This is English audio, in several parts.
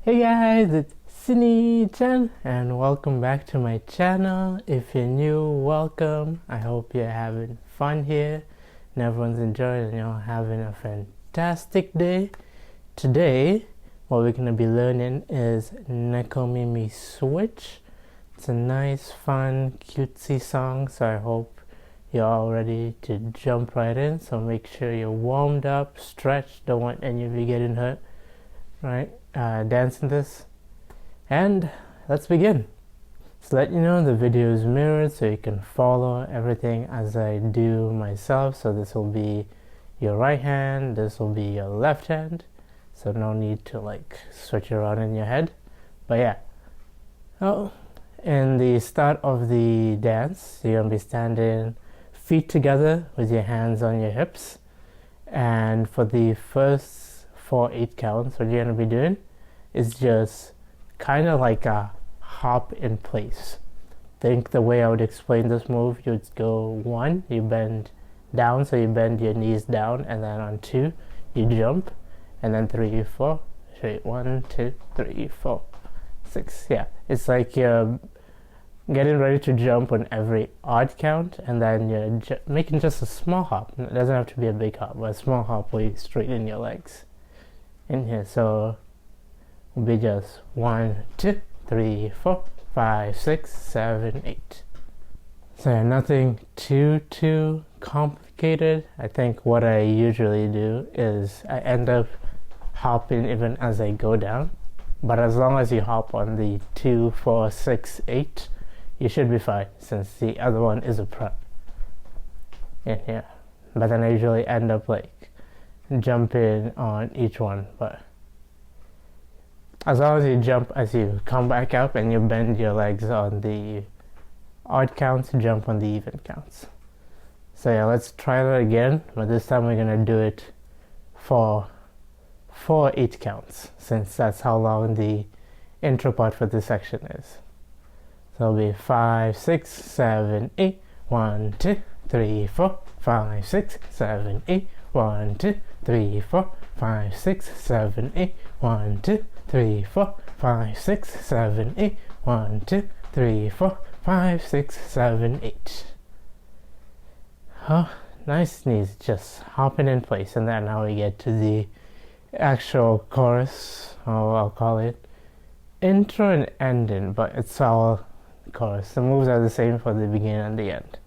Hey guys, it's Chan and welcome back to my channel. If you're new, welcome. I hope you're having fun here and everyone's enjoying and you're having a fantastic day. Today, what we're going to be learning is Nekomimi Switch. It's a nice, fun, cutesy song, so I hope you're all ready to jump right in. So make sure you're warmed up, stretched, don't want any of you getting hurt. Right, dancing this, and let's begin. So let you know the video is mirrored so you can follow everything as I do myself. So this will be your right hand, this will be your left hand, so no need to like switch around in your head. But yeah, in the start of the dance, you're gonna be standing feet together with your hands on your hips, and for the first 4-8 counts, what you're going to be doing is just kind of like a hop in place. Think the way I would explain this move, you'd go 1, you bend down, so you bend your knees down, and then on 2 you jump, and then 3, 4, straight 1, 2, 3, 4, 6. Yeah, it's like you're getting ready to jump on every odd count, and then you're making just a small hop. It doesn't have to be a big hop, but a small hop where you straighten your legs in here. So will be just 1, 2, 3, 4, 5, 6, 7, 8. So nothing too complicated. I think what I usually do is I end up hopping even as I go down, but as long as you hop on the 2, 4, 6, 8, you should be fine, since the other one is a prep in here. But then I usually end up like jumping on each one, but as long as you jump as you come back up and you bend your legs on the odd counts, jump on the even counts. So yeah, let's try that again, but this time we're gonna do it for 8 counts, since that's how long the intro part for this section is. So it'll be 5, 6, 7, 8, 1, 2, 3, 4, 5, 6, 7, 8, 1, 2, 3, 4, 5, 6, 7, 8, 1, 2, 3, 4, 5, 6, 7, 8, 1, 2, 3, 4, 5, 6, 7, 8. Oh, nice knees, just hopping in place, and then now we get to the actual chorus, or I'll call it intro and ending, but it's all chorus. The moves are the same for the beginning and the end.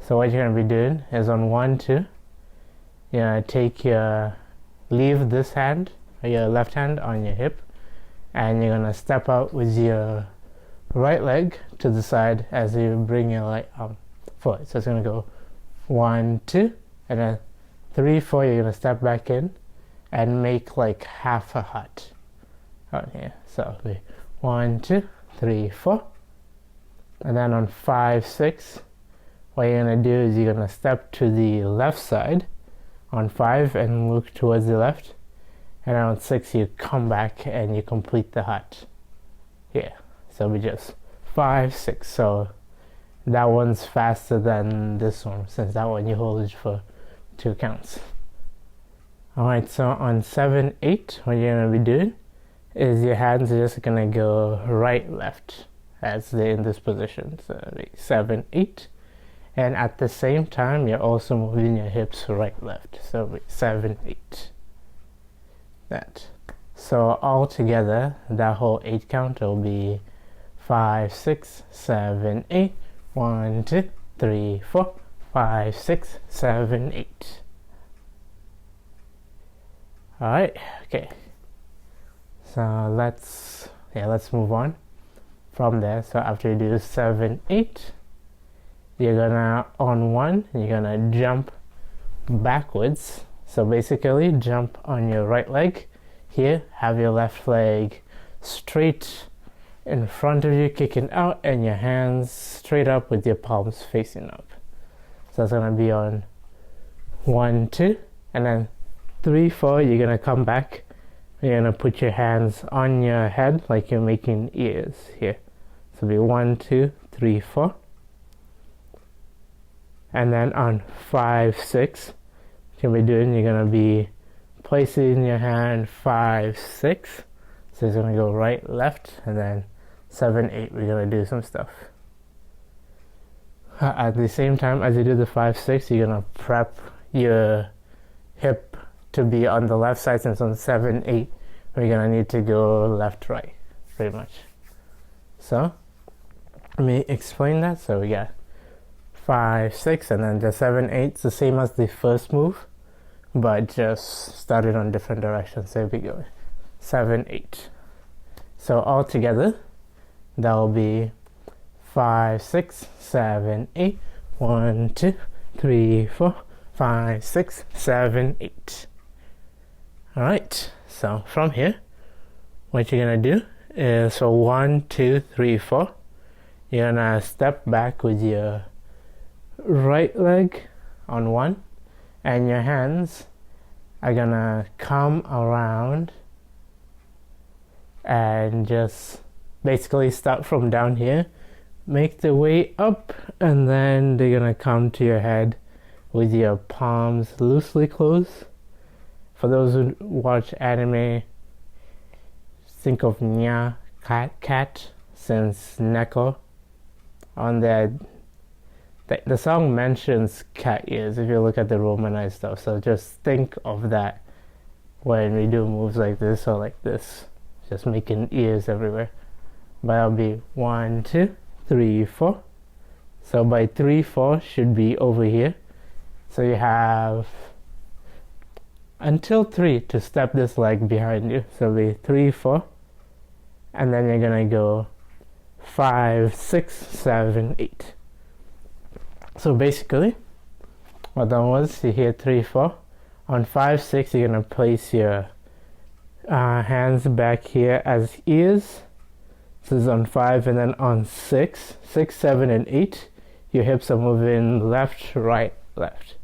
So what you're going to be doing is on 1, 2, you're going to leave this hand, or your left hand, on your hip, and you're going to step out with your right leg to the side as you bring your right arm forward. So it's going to go 1, 2, and then 3, 4, you're going to step back in and make like half a hut out here. So 1, 2, 3, 4, and then on 5, 6, what you're going to do is you're going to step to the left side on 5 and look towards the left, and on 6 you come back and you complete the hut here. So we just 5, 6. So that one's faster than this one, since that one you hold it for 2 counts. Alright, so on 7, 8, what you're going to be doing is your hands are just going to go right, left as they're in this position. So 7, 8. And at the same time, you're also moving your hips right, left. So 7, 8. That. So all together, that whole 8 count will be 5, 6, 7, 8. 1, 2, 3, 4, 5, 6, 7, 8. Alright, okay. So let's move on from there. So after you do 7, 8, you're gonna, on 1, you're gonna jump backwards. So basically jump on your right leg here, have your left leg straight in front of you, kicking out, and your hands straight up with your palms facing up. So it's gonna be on 1, 2, and then 3, 4, you're gonna come back. You're gonna put your hands on your head like you're making ears here. So it'll be 1, 2, 3, 4. And then on 5, 6, what you're gonna be doing, you're gonna be placing your hand 5, 6. So it's gonna go right, left, and then 7, 8. We're gonna do some stuff. At the same time as you do the 5, 6, you're gonna prep your hip to be on the left side, since on 7, 8 we're gonna need to go left, right, pretty much. So let me explain that. So we got 5, 6, and then the 7, 8. It's the same as the first move, but just started on different directions. So we go 7, 8. So all together, that will be 5, 6, 7, 8. 1, 2, 3, 4, 5, 6, 7, 8. All right. So from here, what you're gonna do is, so 1, 2, 3, 4. You're gonna step back with your right leg on 1, and your hands are gonna come around and just basically start from down here, make the way up, and then they're gonna come to your head with your palms loosely closed. For those who watch anime, think of Nya, cat, since Neko on the song mentions cat ears if you look at the Romanized stuff. So just think of that when we do moves like this or like this, just making ears everywhere. But that'll be 1, 2, 3, 4. So by 3, 4 should be over here. So you have until 3 to step this leg behind you. So it'll be 3, 4, and then you're gonna go 5, 6, 7, 8. So basically, what that was, you hear 3, 4. On 5, 6, you're gonna place your hands back here as ears. This is on 5, and then on 6, 7, and 8, your hips are moving left, right, left.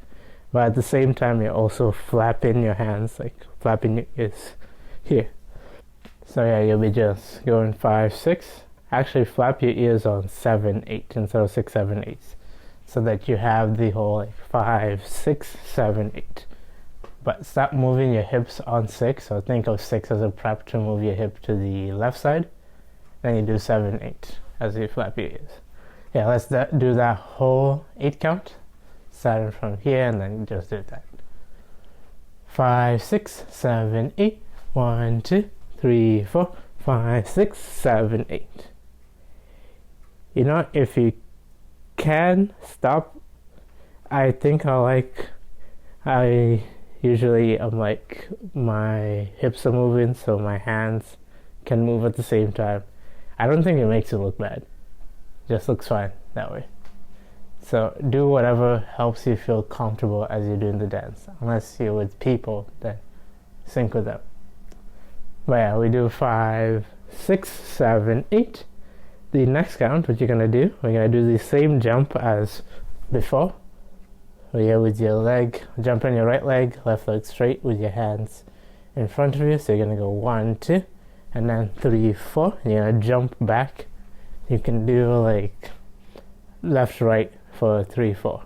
But at the same time, you're also flapping your hands, like flapping your ears here. So yeah, you'll be just going 5, 6. Actually, flap your ears on 7, 8 instead of 6, 7, 8, so that you have the whole like 5, 6, 7, 8. But stop moving your hips on 6. So think of 6 as a prep to move your hip to the left side. Then you do 7, 8 as you flap your ears. Yeah, let's do that whole 8 count. Starting from here, and then just do that. 5, 6, 7, 8. 1, 2, 3, 4, 5, 6, 7, 8. You know, if you can stop, I think I usually am like, my hips are moving, so my hands can move at the same time. I don't think it makes it look bad. It just looks fine that way. So do whatever helps you feel comfortable as you're doing the dance. Unless you're with people, then sync with them. But yeah, we do 5, 6, 7, 8. The next count, what you're gonna do, we're gonna do the same jump as before. Here with your leg, jump on your right leg, left leg straight with your hands in front of you. So you're gonna go 1, 2, and then 3, 4. You're gonna jump back. You can do like left, right for 3, 4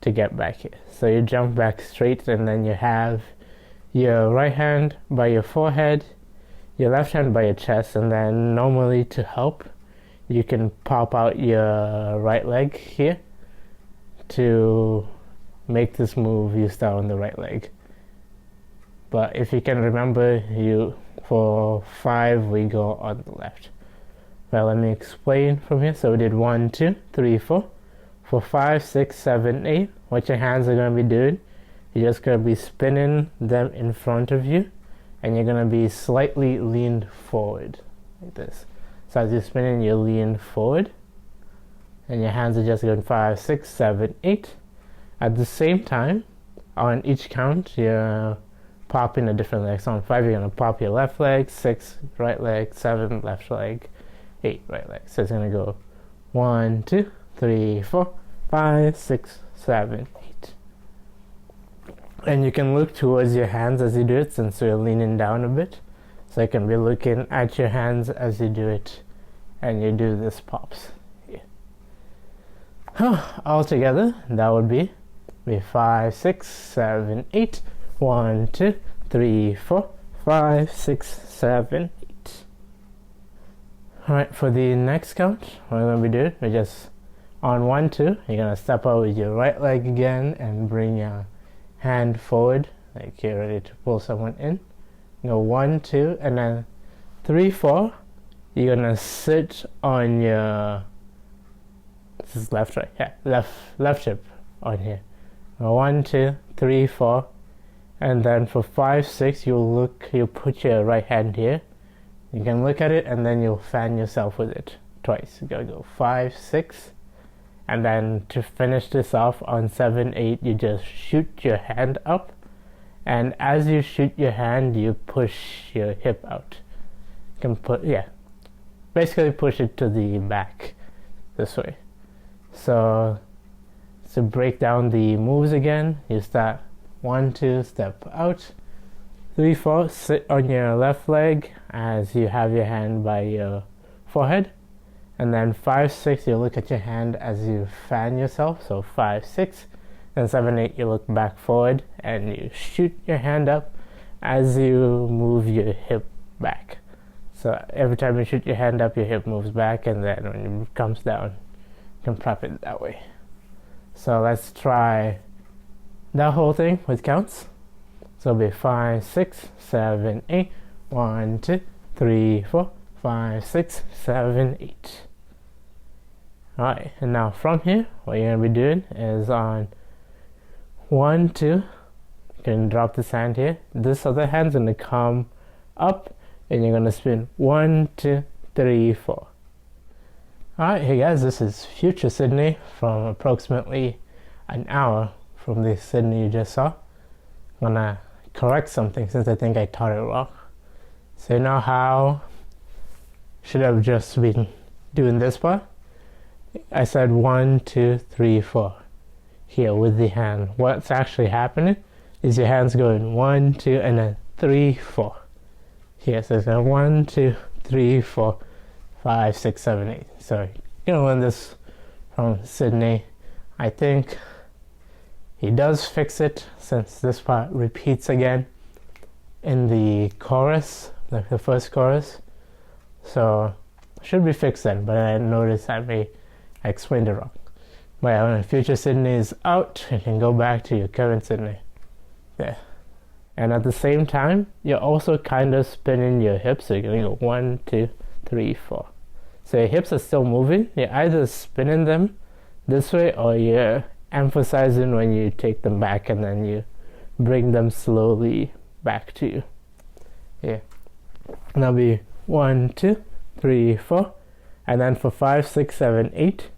to get back here. So you jump back straight, and then you have your right hand by your forehead, your left hand by your chest, and then normally to help, you can pop out your right leg here to make this move. You start on the right leg. But if you can remember, for 5 we go on the left. Well, let me explain from here. So we did 1, 2, 3, 4. For 5, 6, 7, 8, what your hands are going to be doing, you're just going to be spinning them in front of you, and you're going to be slightly leaned forward like this. So as you're spinning, you lean forward, and your hands are just going 5, 6, 7, 8. At the same time, on each count, you're popping a different leg. So on 5, you're going to pop your left leg, 6, right leg, 7, left leg, 8, right leg. So it's going to go 1, 2, 3, 4, 5, 6, 7, 8. And you can look towards your hands as you do it, since you're leaning down a bit. So you can be looking at your hands as you do it, and you do this pops here. All together, that would be 5, 6, 7, 8. 1, 2, 3, 4, 5, 6, 7, 8. Alright, for the next count, what we're going to be doing, we're just on 1, 2, you're going to step out with your right leg again and bring your hand forward, like you're ready to pull someone in. Go 1, 2, and then 3, 4, you're going to sit on your, this is left, right, yeah, left hip on here. Go 1, 2, 3, 4, and then for 5, 6, you'll put your right hand here. You can look at it and then you'll fan yourself with it twice. You gotta go 5, 6, and then to finish this off on 7, 8, you just shoot your hand up, and as you shoot your hand, you push your hip out. You can basically push it to the back this way. So to break down the moves again, you start 1, 2, step out. 3, 4, sit on your left leg as you have your hand by your forehead. And then 5, 6, you look at your hand as you fan yourself. So 5, 6. And 7, 8, you look back forward and you shoot your hand up as you move your hip back. So every time you shoot your hand up, your hip moves back, and then when it comes down, you can prop it that way. So let's try that whole thing with counts. So it'll be 5, 6, 7, 8. 1, 2, 3, 4, 5, 6, 7, 8. Alright, and now from here, what you're going to be doing is on 1, 2, you can drop this hand here. This other hand's going to come up, and you're going to spin 1, 2, 3, 4. Alright, hey guys, this is Future Sydney from approximately an hour from the Sydney you just saw. I'm gonna correct something since I think I taught it wrong. So you know how should have just been doing this part? I said 1, 2, 3, 4 here with the hand. What's actually happening is your hand's going 1, 2, and then 3, 4 here. So it's going 1, 2, 3, 4, 5, 6, 7, 8. So you're gonna learn this from Sydney. I think he does fix it since this part repeats again in the chorus, like the first chorus. So should be fixed then, but I noticed I explained it wrong. But yeah, when Future Sydney is out, you can go back to your current Sydney. Yeah. And at the same time, you're also kind of spinning your hips. So you're going to go 1, 2, 3, 4. So your hips are still moving. You're either spinning them this way or you're emphasizing when you take them back and then you bring them slowly back to you. Yeah. And that'll be 1, 2, 3, 4. And then for 5, 6, 7, 8,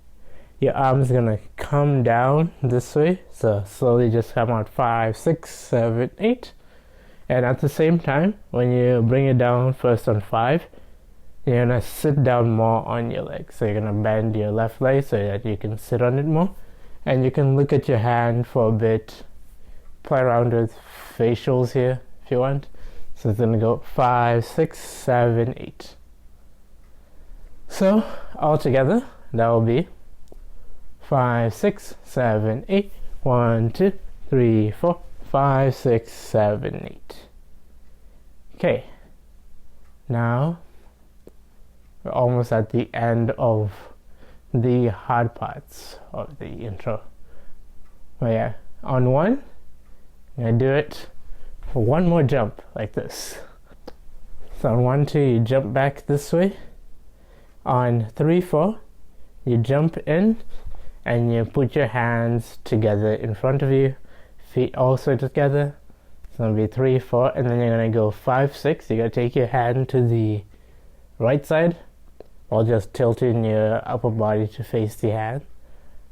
your arm's gonna come down this way. So slowly just come out 5, 6, 7, 8. And at the same time, when you bring it down first on 5, you're gonna sit down more on your leg. So you're gonna bend your left leg so that you can sit on it more. And you can look at your hand for a bit, play around with facials here if you want. So it's gonna go 5, 6, 7, 8. So all together, that will be 5, 6, 7, 8. 1, 2, 3, 4, 5, 6, 7, 8. Okay. Now we're almost at the end of the hard parts of the intro. But yeah, on 1, I'm gonna do it for one more jump like this. So on 1, 2, you jump back this way. On 3, 4, you jump in and you put your hands together in front of you, feet also together. So it'll be 3, 4, and then you're gonna go 5, 6. You're gonna take your hand to the right side while just tilting your upper body to face the hand.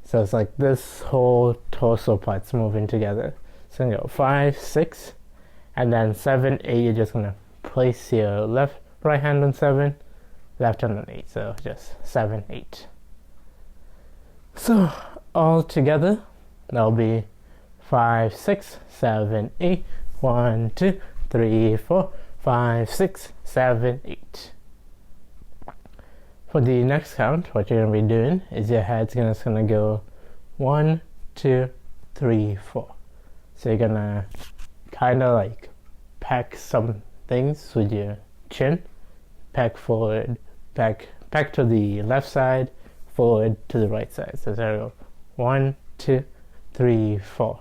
So it's like this whole torso part's moving together. So I'm gonna go 5, 6, and then 7, 8. You're just gonna place your right hand on 7, left hand on 8. So just 7, 8. So all together, that'll be 5, 6, 7, 8. 1, 2, 3, 4, 5, 6, 7, 8. For the next count, what you're going to be doing is your head's just going to go 1, 2, 3, 4. So you're going to kind of like peck some things with your chin. Peck forward, peck back to the left side, forward to the right side. So there we go. 1, 2, 3, 4.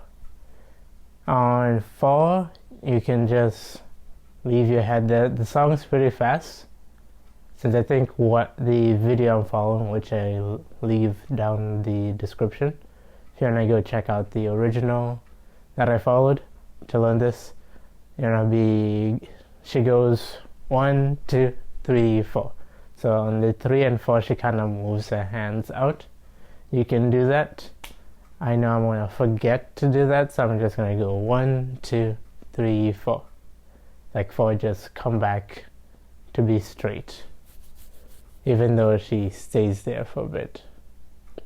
On 4, you can just leave your head there. The song's pretty fast, since I think what the video I'm following, which I leave down in the description, if you want to go check out the original that I followed to learn this, she goes 1, 2, 3, 4. So on the 3 and 4, she kind of moves her hands out. You can do that. I know I'm going to forget to do that, so I'm just going to go 1, 2, 3, 4. Like 4 just come back to be straight, even though she stays there for a bit.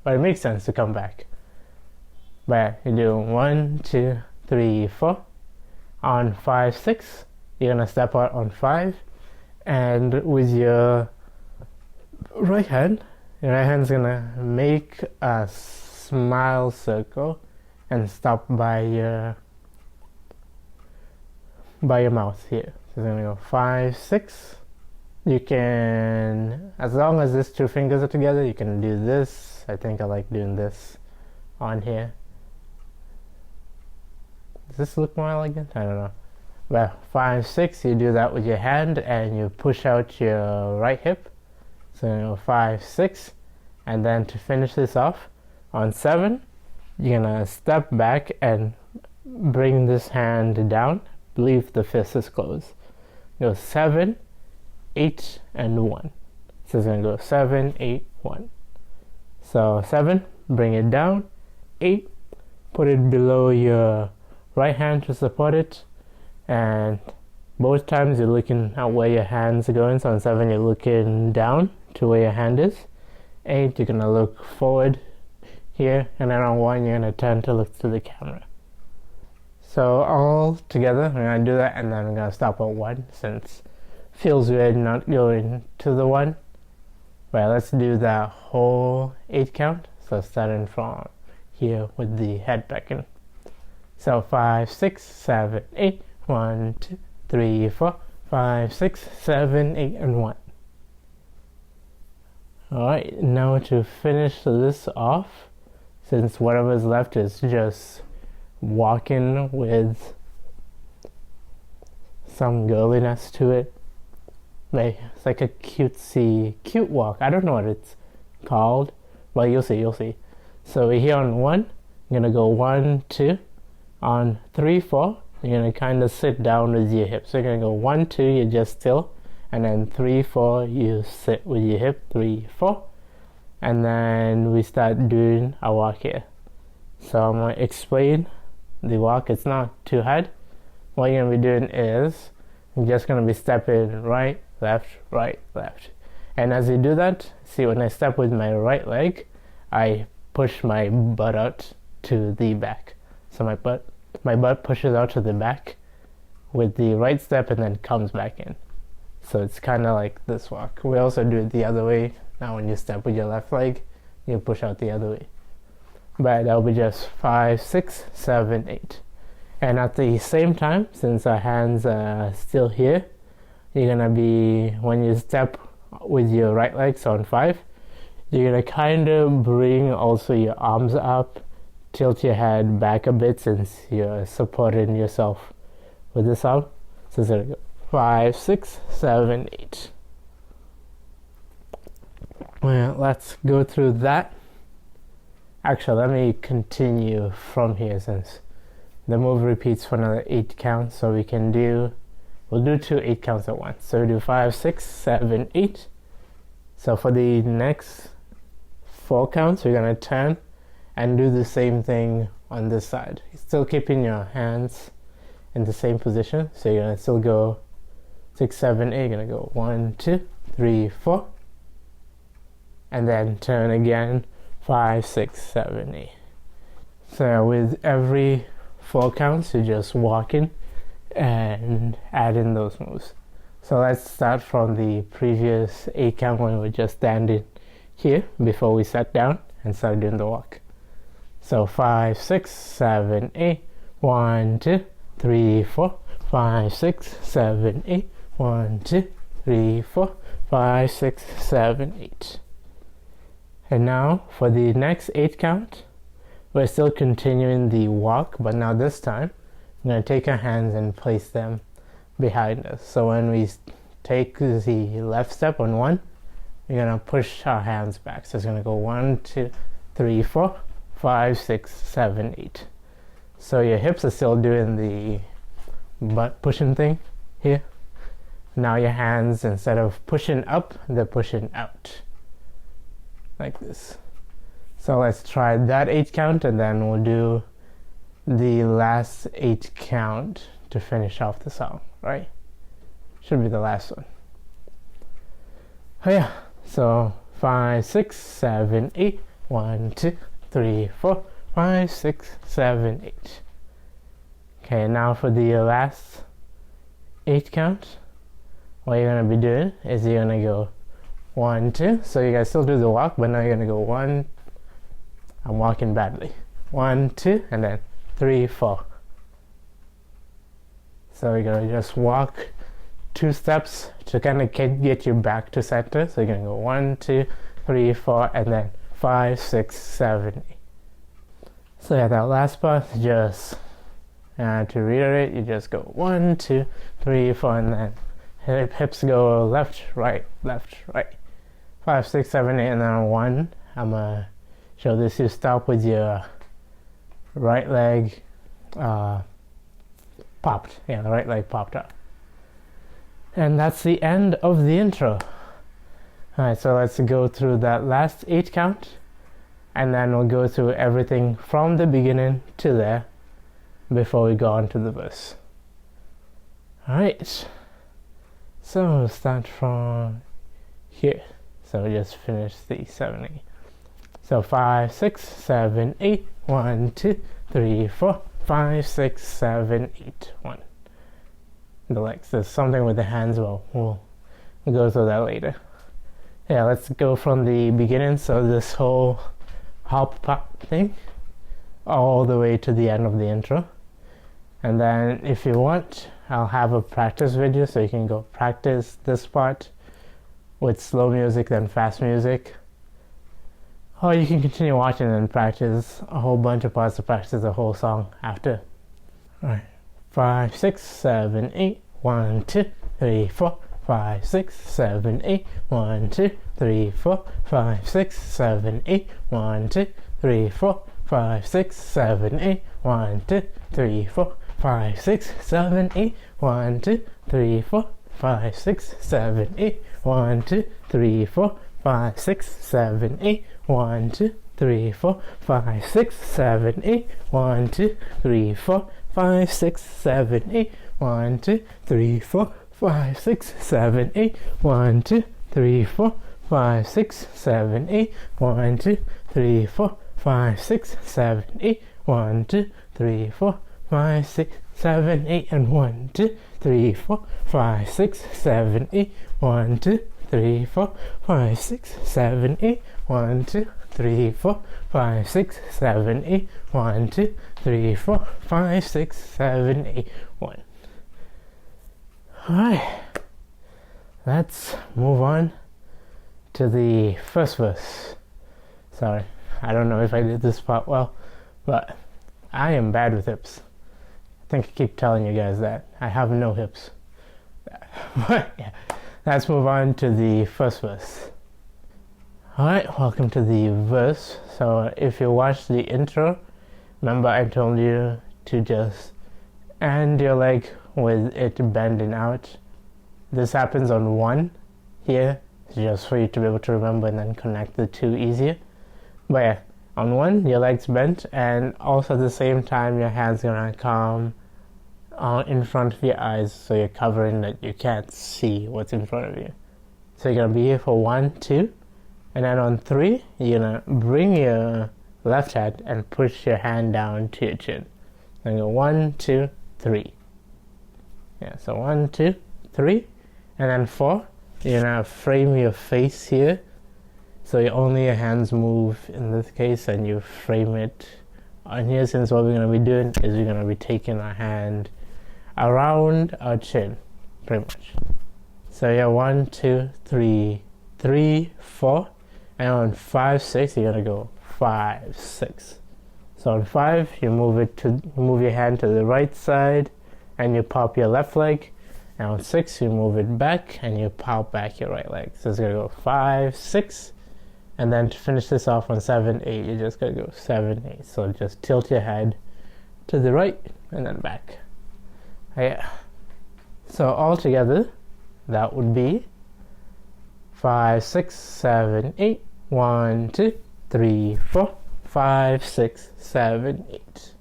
But it makes sense to come back. But you do 1, 2, 3, 4. On 5, 6, you're going to step out on 5. And with your right hand's going to make a smile circle and stop by your mouth here. So you're going to go 5, 6. You can, as long as these 2 fingers are together, you can do this. I think I like doing this on here. Does this look more elegant? I don't know. Well, 5, 6, you do that with your hand and you push out your right hip. So 5, 6, and then to finish this off, on 7, you're gonna step back and bring this hand down. Leave the fist is closed. Go 7, 8, and 1. So it's gonna go 7, 8, 1. So 7, bring it down. 8, put it below your right hand to support it, and both times you're looking at where your hands are going. So on 7, you're looking down to where your hand is. 8, you're gonna look forward here, and then on 1, you're gonna turn to look to the camera. So all together, I'm gonna do that, and then I'm gonna stop at 1, since it feels weird not going to the 1. But let's do that whole 8 count. So starting from here with the head back in. So 5, 6, 7, 8, 1, 2, 3, 4, 5, 6, 7, 8, and 1. Alright, now to finish this off, since whatever's left is just walking with some girliness to it. It's like a cute walk. I don't know what it's called, but you'll see. So here on 1, you're gonna go 1, 2. On 3, 4, you're gonna kind of sit down with your hips. So you're gonna go 1, 2, you're just still, and then 3, 4, you sit with your hip. 3, 4, and then we start doing a walk here. So I'm gonna explain the walk. It's not too hard. What you're gonna be doing is you're just gonna be stepping right, left, and as you do that, see, when I step with my right leg, I push my butt out to the back. So my butt pushes out to the back with the right step and then comes back in. So it's kind of like this walk. We also do it the other way. Now when you step with your left leg, you push out the other way. But that'll be just 5, 6, 7, 8. And at the same time, since our hands are still here, you're gonna be, when you step with your right leg, so on 5, you're gonna kind of bring also your arms up, tilt your head back a bit since you're supporting yourself with this arm. So there we go. 5, 6, 7, 8. Well, let's go through that. Actually, let me continue from here since the move repeats for another 8 counts. So we'll do 2 8 counts at once. So we do 5, 6, 7, 8. So for the next 4 counts, we're gonna turn and do the same thing on this side. Still keeping your hands in the same position. So you're gonna still go 6, 7, 8. You're gonna go 1, 2, 3, 4, and then turn again 5, 6, 7, 8. So with every 4 counts, you're just walking and add in those moves. So let's start from the previous 8 count when we were just standing here before we sat down and start doing the walk. So 5, 6, 7, 8, 1, 2, 3, 4, 5, 6, 7, 8, 1, 2, 3, 4, 5, 6, 7, 8. And now for the next 8 count, we're still continuing the walk, but now this time we're going to take our hands and place them behind us. So when we take the left step on 1, we're going to push our hands back. So it's going to go 1, 2, 3, 4, 5, 6, 7, 8. So your hips are still doing the butt pushing thing here. Now your hands, instead of pushing up, they're pushing out. Like this. So let's try that 8 count, and then we'll do the last 8 count to finish off the song, right? Should be the last one. Oh yeah. So 5, 6, 7, 8. 1, 2, 3, 4, 5, 6, 7, 8. Okay, now for the last 8 count, what you're going to be doing is you're going to go 1, 2. So you guys still do the walk, but now you're going to go 1. I'm walking badly. 1, 2, and then 3, 4. So you're going to just walk 2 steps to kind of get you back to center. So you're going to go 1, 2, 3, 4, and then 5, 6, 7, 8. So yeah, that last part, just to reiterate, you just go 1, 2, 3, 4, and then hips go left, right, 5, 6, 7, 8, and then on 1, I'm gonna show this. You stop with your right leg popped. Yeah, the right leg popped up. And that's the end of the intro. Alright, so let's go through that last 8 count, and then we'll go through everything from the beginning to there before we go on to the verse. Alright, so we'll start from here. So we just finished the 7, 8. So 5, 6, 7, 8. 1, 2, 3, 4, 5, 6, 7, 8. 1. The legs. There's something with the hands. Well, we'll go through that later. Yeah, let's go from the beginning. So this whole hop pop thing all the way to the end of the intro. And then if you want, I'll have a practice video so you can go practice this part with slow music, then fast music. Or you can continue watching and practice a whole bunch of parts to practice the whole song after. Alright. 5, 6, 7, 8. 1, 2, 3, 4, 5, 6, 7, 8. 1, 2, 3, 4, 5, 6, 7, 8. 1, 2, 3, 4, 5, 6, 7, 8. 1, 2, 3, 4, 5, 6, 7, 8. 1, 2, 3, 4, 5, 6, 7, 8. 1, 2, 3, 4, 5, 6, 7, 8. 1, 2, 3, 4, 5, 6, 7, 8. 1, 2, 3, 4, 5, 6, 7, 8. 1, 2, 3, 4, 5, 6, 7, 8. 1, 2, 3, 4, 5, 6, 7, 8. 1, 2, 3, 4, 5, 6, 7, 8. 1, 2, 3, 4, 5, 6, 7, 8. And 1, 2, 3, 4, 5, 6, 7, 8. 1, 2, 3, 4, 5, 6, 7, 8. 1, 2, 3, 4, 5, 6, 7, 8. 1, 2, 3, 4, 5, 6, 7, 8. 1. Alright, let's move on to the first verse. Sorry, I don't know if I did this part well, but I am bad with hips. I think I keep telling you guys that. I have no hips. But yeah, let's move on to the first verse. Alright, welcome to the verse. So if you watched the intro, remember I told you to just end your leg with it bending out. This happens on 1 here, just for you to be able to remember and then connect the 2 easier. But yeah, on 1 your leg's bent, and also at the same time your hands gonna come in front of your eyes, so you're covering that you can't see what's in front of you. So you're gonna be here for 1, 2, and then on 3 you're gonna bring your left hand and push your hand down to your chin. Then go 1, 2, 3. Yeah, so 1, 2, 3, and then 4. You're gonna frame your face here, so only your hands move in this case, and you frame it on here. Since what we're gonna be doing is we're gonna be taking our hand around our chin, pretty much. So yeah, 1, 2, 3, 3, 4, and on 5, 6, you're gonna go 5, 6. So on 5, you move your hand to the right side, and you pop your left leg. And on 6, you move it back, and you pop back your right leg. So it's gonna go 5, 6, and then to finish this off on 7, 8, you're just gonna go 7, 8. So just tilt your head to the right and then back. Yeah. So all together, that would be 5, 6, 7, 8. 1, 2, 3, 4, 5, 6, 7, 8.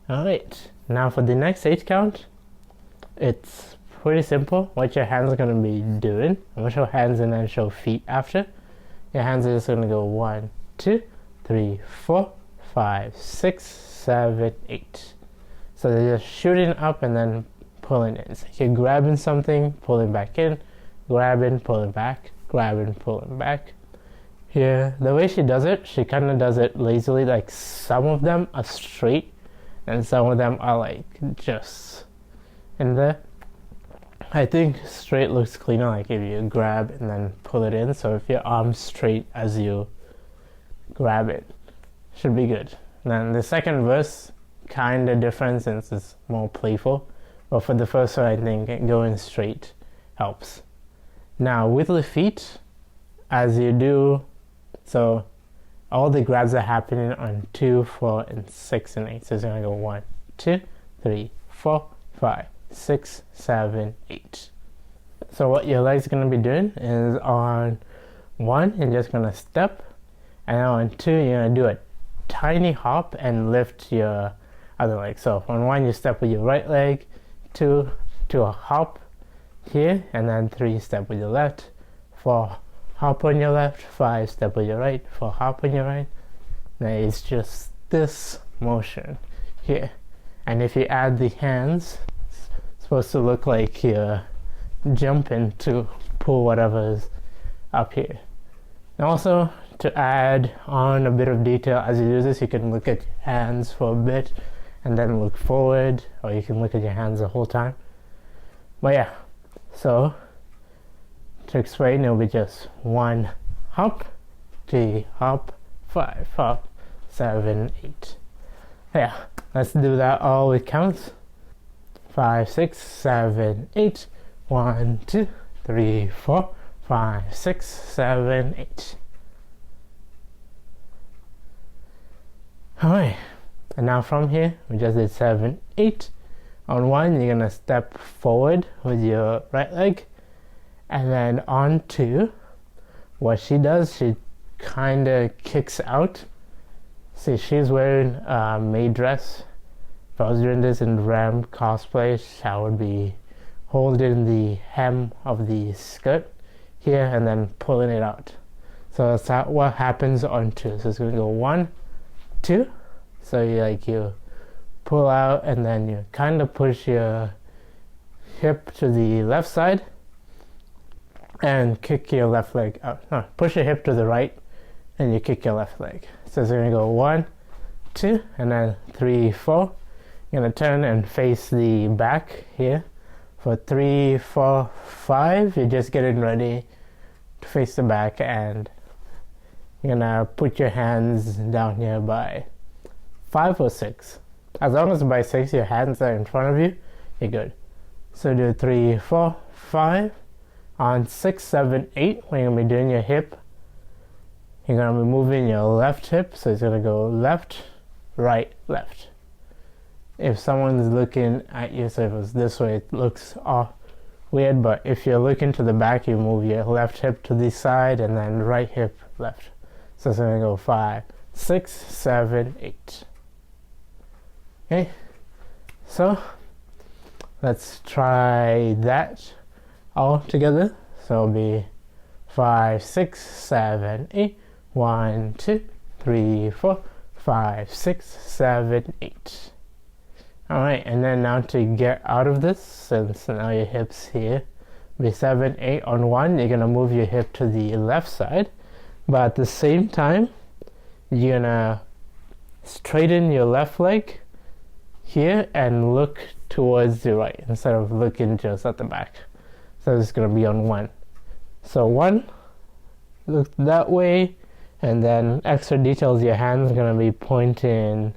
Alright, now for the next 8 count, it's pretty simple what your hands are going to be doing. I'm going to show hands and then show feet after. Your hands are just going to go 1, 2, 3, 4, 5, 6, 7, 8. So they're just shooting up and then pulling in. So you're grabbing something, pulling back in, grabbing, pulling back, grabbing, pulling back. Here, the way she does it, she kind of does it lazily. Like some of them are straight and some of them are like just in there. I think straight looks cleaner, like if you grab and then pull it in. So if your arm's straight as you grab it, should be good. And then the second verse, kind of different since it's more playful. But for the first one, I think going straight helps. Now with the feet, as you do, so all the grabs are happening on 2, 4, and 6, and 8. So it's going to go 1, 2, 3, 4, 5, 6, 7, 8. So what your legs are going to be doing is on 1, you're just going to step. And on 2, you're going to do a tiny hop and lift your other leg. So on 1, you step with your right leg, 2, to a hop here, and then 3, step with your left, 4, hop on your left, 5, step with your right, 4, hop on your right. Now it's just this motion here. And if you add the hands, it's supposed to look like you're jumping to pull whatever's up here. And also, to add on a bit of detail as you do this, you can look at your hands for a bit and then look forward, or you can look at your hands the whole time. But yeah, so to explain, it'll be just 1 hop, 3 hop, 5 hop, 7, 8. Yeah, let's do that all with counts. 5, 6, 7, 8. 1, 2, 3, 4, 5, 6, 7, 8. Alright, and now from here, we just did 7, 8. On 1, you're gonna step forward with your right leg. And then on 2, what she does, she kind of kicks out. See, she's wearing a maid dress. If I was doing this in Ram cosplay, I would be holding the hem of the skirt here and then pulling it out. So that's what happens on 2. So it's going to go 1, 2. So you pull out and then you kind of push your hip to the left side and kick your left leg out. No, push your hip to the right and you kick your left leg. So it's going to go 1, 2, and then 3, 4. You're going to turn and face the back here. For 3, 4, 5, you're just getting ready to face the back, and you're going to put your hands down here by 5 or 6. As long as by 6 your hands are in front of you, you're good. So do 3, 4, 5. On 6, 7, 8, when you're going to be doing your hip, you're going to be moving your left hip. So it's going to go left, right, left. If someone's looking at you, so if it's this way, it looks weird. But if you're looking to the back, you move your left hip to the side and then right hip left. So it's going to go 5, 6, 7, 8. Okay, so let's try that all together. So it'll be 5, 6, 7, 8. 1, 2, 3, 4, 5, 6, 7, 8. Alright, and then now to get out of this, since now your hips here, be 7, 8 on 1, you're going to move your hip to the left side. But at the same time, you're going to straighten your left leg here and look towards the right instead of looking just at the back. So it's going to be on 1. So 1, look that way, and then extra details, your hand's going to be pointing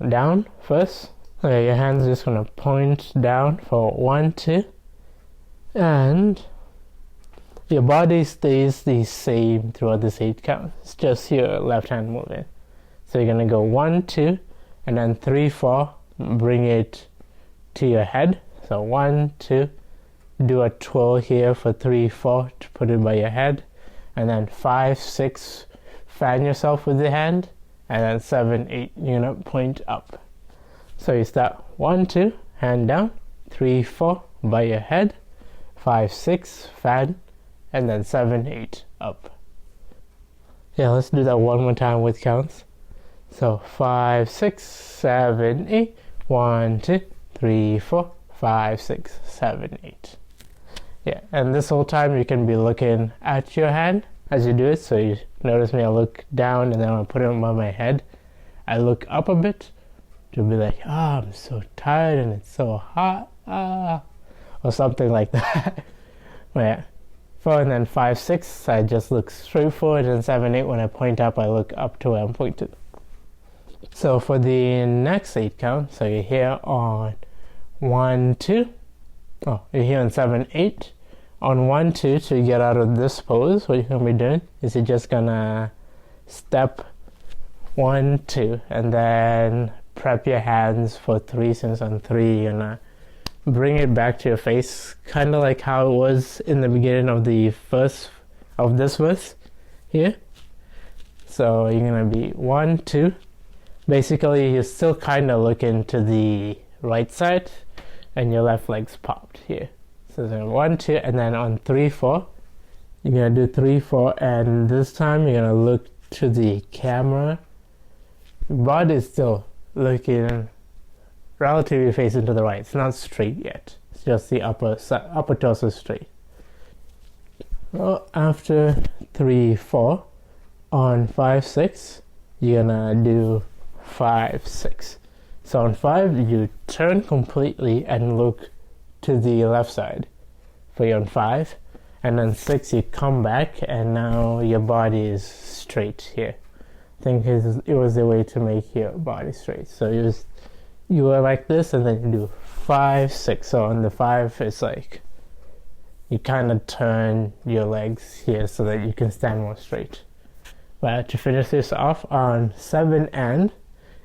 down first. Okay, your hand's just going to point down for 1, 2, and your body stays the same throughout this 8 count. It's just your left hand moving. So you're going to go 1, 2, and then 3, 4, bring it to your head. So 1, 2, do a twirl here for 3, 4 to put it by your head, and then 5, 6, fan yourself with the hand, and then 7, 8, you're going to point up. So you start 1, 2, hand down, 3, 4, by your head, 5, 6, fan, and then 7, 8, up. Yeah, let's do that one more time with counts. So 5, 6, 7, 8, 1, 2, 3, 4, 5, 6, 7, 8. Yeah, and this whole time you can be looking at your hand as you do it. So you notice me, I look down, and then when I put it on my head, I look up a bit to be like, I'm so tired and it's so hot, or something like that. But yeah, 4 and then 5, 6, I just look straight forward, and 7, 8, when I point up, I look up to where I'm pointed. So for the next 8 count, so you're here on 1, 2, you're here on 7, 8. On 1, 2, to get out of this pose, what you're going to be doing is you're just going to step 1, 2, and then prep your hands for 3. Since on 3, you're going to bring it back to your face, kind of like how it was in the beginning of the first of this verse here. So you're going to be 1, 2. Basically, you're still kind of looking to the right side, and your left leg's popped here. So 1, 2, and then on 3, 4, you're going to do 3, 4, and this time you're going to look to the camera. Your body is still looking relatively facing to the right. It's not straight yet. It's just the upper torso straight. Well, after 3, 4, on 5, 6, you're going to do 5, 6. So on 5, you turn completely and look to the left side for your on 5, and then 6, you come back, and now your body is straight here. I think it was the way to make your body straight. So you were like this, and then you do 5, 6. So on the 5, it's like you kind of turn your legs here so that you can stand more straight. But to finish this off, on 7 and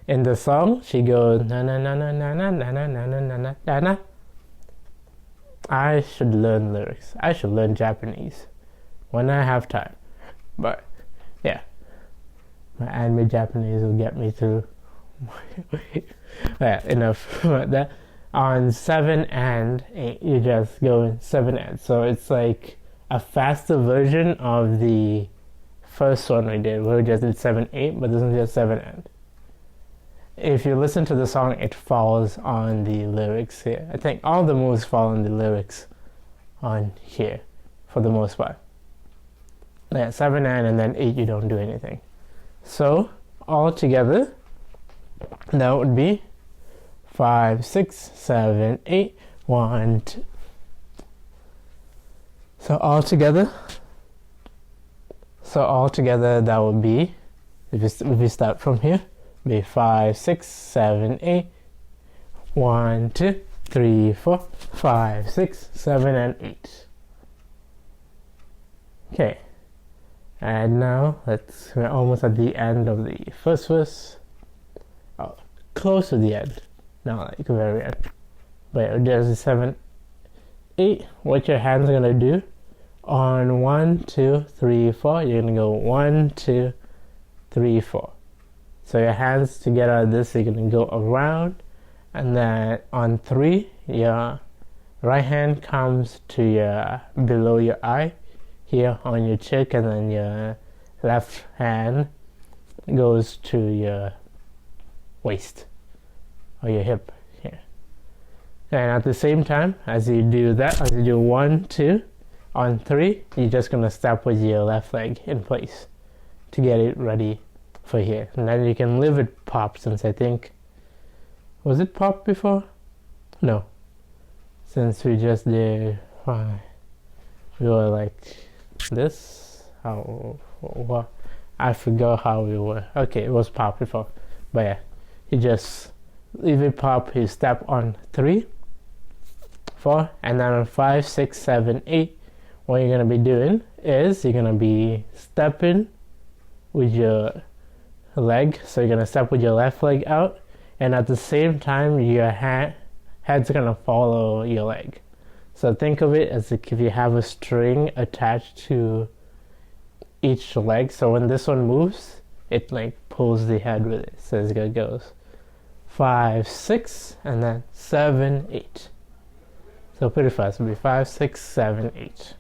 in the song, she goes na na na na na na na na na na na na na. I should learn lyrics. I should learn Japanese when I have time. But yeah, my anime Japanese will get me through. Yeah, enough about that. On 7 and 8, you just go 7 and. So it's like a faster version of the first one we did, where we just did 7, 8, but this is just 7 and. If you listen to the song, it falls on the lyrics here. I think all the moves fall on the lyrics on here for the most part. Yeah, 7, 9, and then 8, you don't do anything. So all together, that would be 5, 6, 7, 8, 1, 2. So all together, that would be, if we start from here, be 5, 6, 7, 8, 1, 2, 3, 4, 5, 6, 7, and 8. Okay, and now we're almost at the end of the first verse. Oh, close to the end, not like very end. But there's a 7, 8. What your hands are gonna do on 1, 2, 3, 4. You're gonna go 1, 2, 3, 4. So your hands to get out of this, you're going to go around, and then on 3, your right hand comes to below your eye, here on your cheek, and then your left hand goes to your waist, or your hip here. And at the same time, as you do that, as you do 1, 2, on 3, you're just going to step with your left leg in place to get it ready for here. And then you can leave it pop, since I think, was it pop before? No, since we just did 5. We were like this. How? What? I forgot how we were. Okay, it was pop before, but yeah, you just leave it pop. You step on 3, 4, and then on 5, 6, 7, 8. What you're gonna be doing is you're gonna be stepping with your leg. So you're gonna step with your left leg out, and at the same time your head's gonna follow your leg. So think of it as like if you have a string attached to each leg. So when this one moves, it like pulls the head with it. So it goes 5, 6, and then 7, 8. So pretty fast. It'll be 5, 6, 7, 8.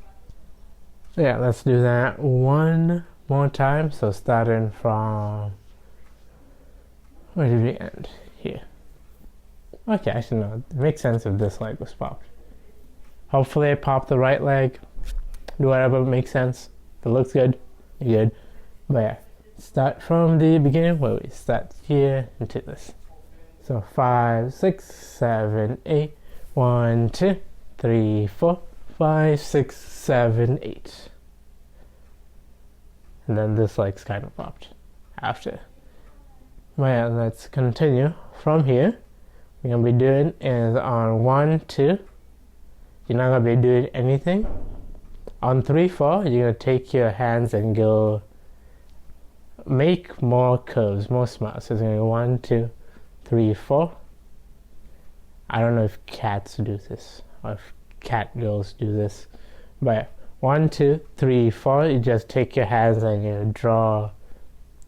Yeah, let's do that one more time. So starting from, where did we end? Here. Okay, actually no, it makes sense if this leg was popped. Hopefully I popped the right leg. Do whatever makes sense. If it looks good, you're good. But yeah, start from the beginning where we start here into this. So 5, 6, 7, 8. 1, 2, 3, 4, 5, 6, 7, 8. And then this leg's kind of popped after. But yeah, let's continue from here. We're gonna be doing is on 1, 2. You're not gonna be doing anything. On 3, 4, you're gonna take your hands and go make more curves, more smiles. So it's gonna go 1, 2, 3, 4. I don't know if cats do this or if cat girls do this, but 1, 2, 3, 4. You just take your hands and you draw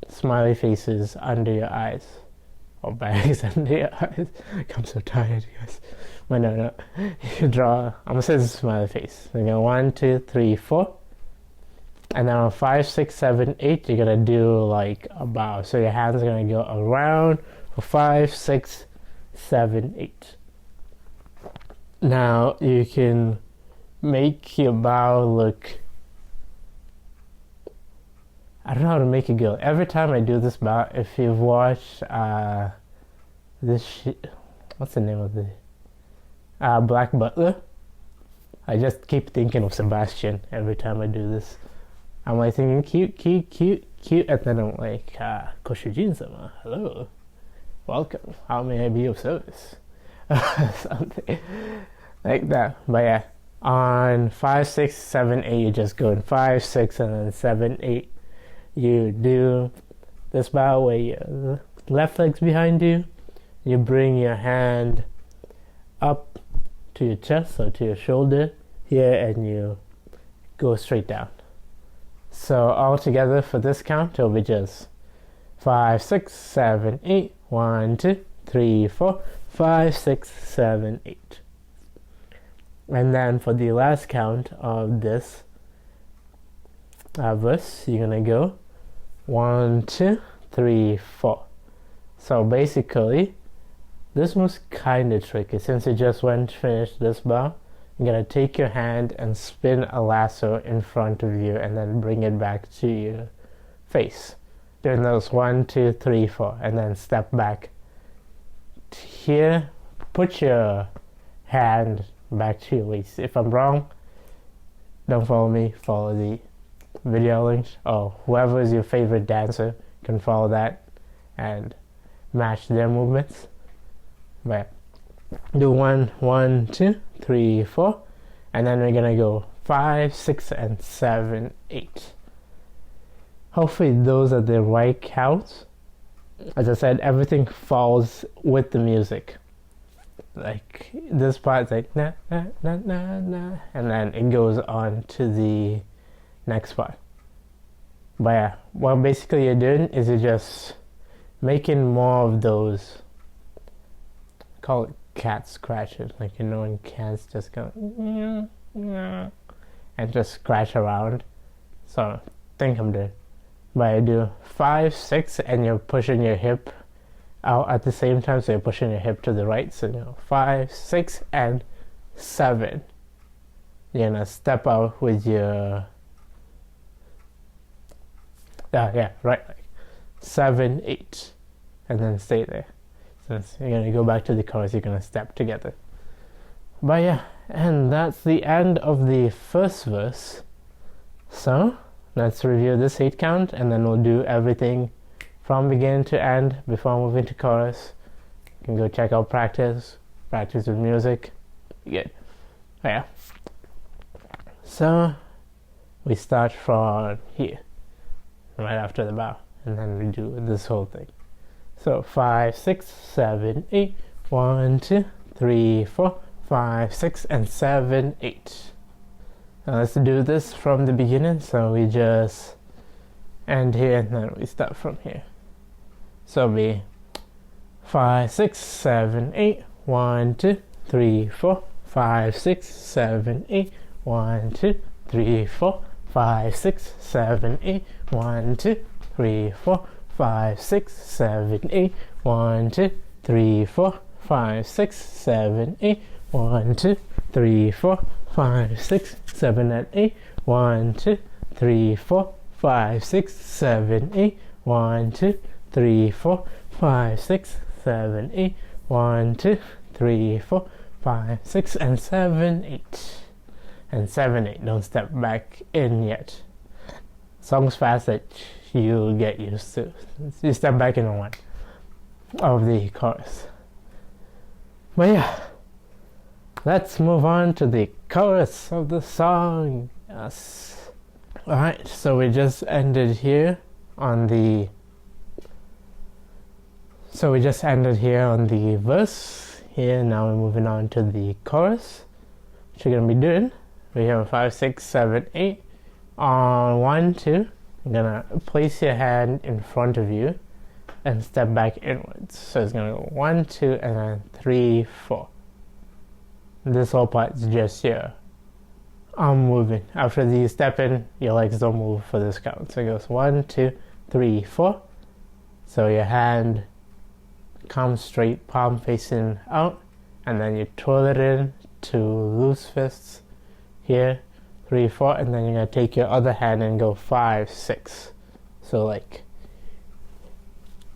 smiley faces under your eyes, or bags under your eyes. I'm so tired, guys. But no. You draw. I'm gonna say this is a smiley face. You go 1, 2, 3, 4, and then on 5, 6, 7, 8, you're gonna do like a bow. So your hands are gonna go around for 5, 6, 7, 8. Now you can make your bow look, I don't know how to make it go. Every time I do this bow, if you've watched what's the name of the Black Butler, I just keep thinking of Sebastian every time I do this. I'm like thinking cute, and then I'm like, Koshijin-sama, hello, welcome, how may I be of service? Something like that. But yeah, on 5, 6, 7, 8, you just go in 5, 6, and then 7, 8. You do this bow where your left leg's behind you. You bring your hand up to your chest or to your shoulder here, and you go straight down. So all together for this count, it'll be just 5, 6, 7, 8. 1, 2, 3, 4, 5, 6, 7, 8. And then for the last count of this verse, you're gonna go 1, 2, 3, 4. So basically, this was kind of tricky. Since you just finished this bow, you're gonna take your hand and spin a lasso in front of you, and then bring it back to your face. Doing those 1, 2, 3, 4, and then step back here. Put your hand back to your waist. If I'm wrong, don't follow me, follow the video links, or whoever is your favorite dancer can follow that and match their movements. But do 1, 1, 2, 3, 4, and then we're gonna go 5, 6, and 7, 8. Hopefully those are the right counts. As I said, everything falls with the music. Like this part's like na na na na na, and then it goes on to the next part. But yeah, what basically you're doing is you're just making more of those, call it cat scratches, like when cats just go and just scratch around. So I think I'm doing. But I do 5, 6, and you're pushing your hip out at the same time, so you're pushing your hip to the right. So 5, 6, and 7. You're gonna step out with your right leg. 7, 8, and then stay there. So you're gonna go back to the chorus. You're gonna step together. But yeah, And that's the end of the first verse. So let's review this 8 count, and then we'll do everything from beginning to end before moving to chorus. You can go check out practice with music. Good. Yeah. So we start from here, right after the bow, and then we do this whole thing. So 5, 6, 7, 8. 1, 2, 3, 4, 5, 6, and 7, 8. Now let's do this from the beginning. So we just end here and then we start from here. So it'll be 5, 6, 7, 8. 1, 2, 3, 4, 5, 6, 7, 8. 1, 2, 3, 4, 5, 6, 7, 8. 1, 2, 3, 4, 5, 6, 7, 8. 1, 2, 3, 4, 5, 6, 7, 8. 1, 2, 3, 4, 5, 6, 7, and 8. 1, 2, 3, 4, 5, 6, 7, 8. 1, 2, 3, 4, 5, 6, 7, 8. 1, 2, 3, 4, 5, 6, and 7, 8. And 7, 8. Don't step back in yet. Songs fast that you'll get used to. You step back in one of the chorus. But yeah, let's move on to the chorus of the song. Yes. Alright, so we just ended here on the verse here. Now we're moving on to the chorus, which we're gonna be doing. We have 5, 6, 7, 8. On 1, 2, you're gonna place your hand in front of you and step back inwards. So it's gonna go 1, 2, and then 3, 4. This whole part is just your arm moving. After you step in, your legs don't move for this count. So it goes 1, 2, 3, 4. So your hand comes straight, palm facing out, and then you twirl it in to loose fists here, 3, 4, and then you're gonna take your other hand and go 5, 6. So like,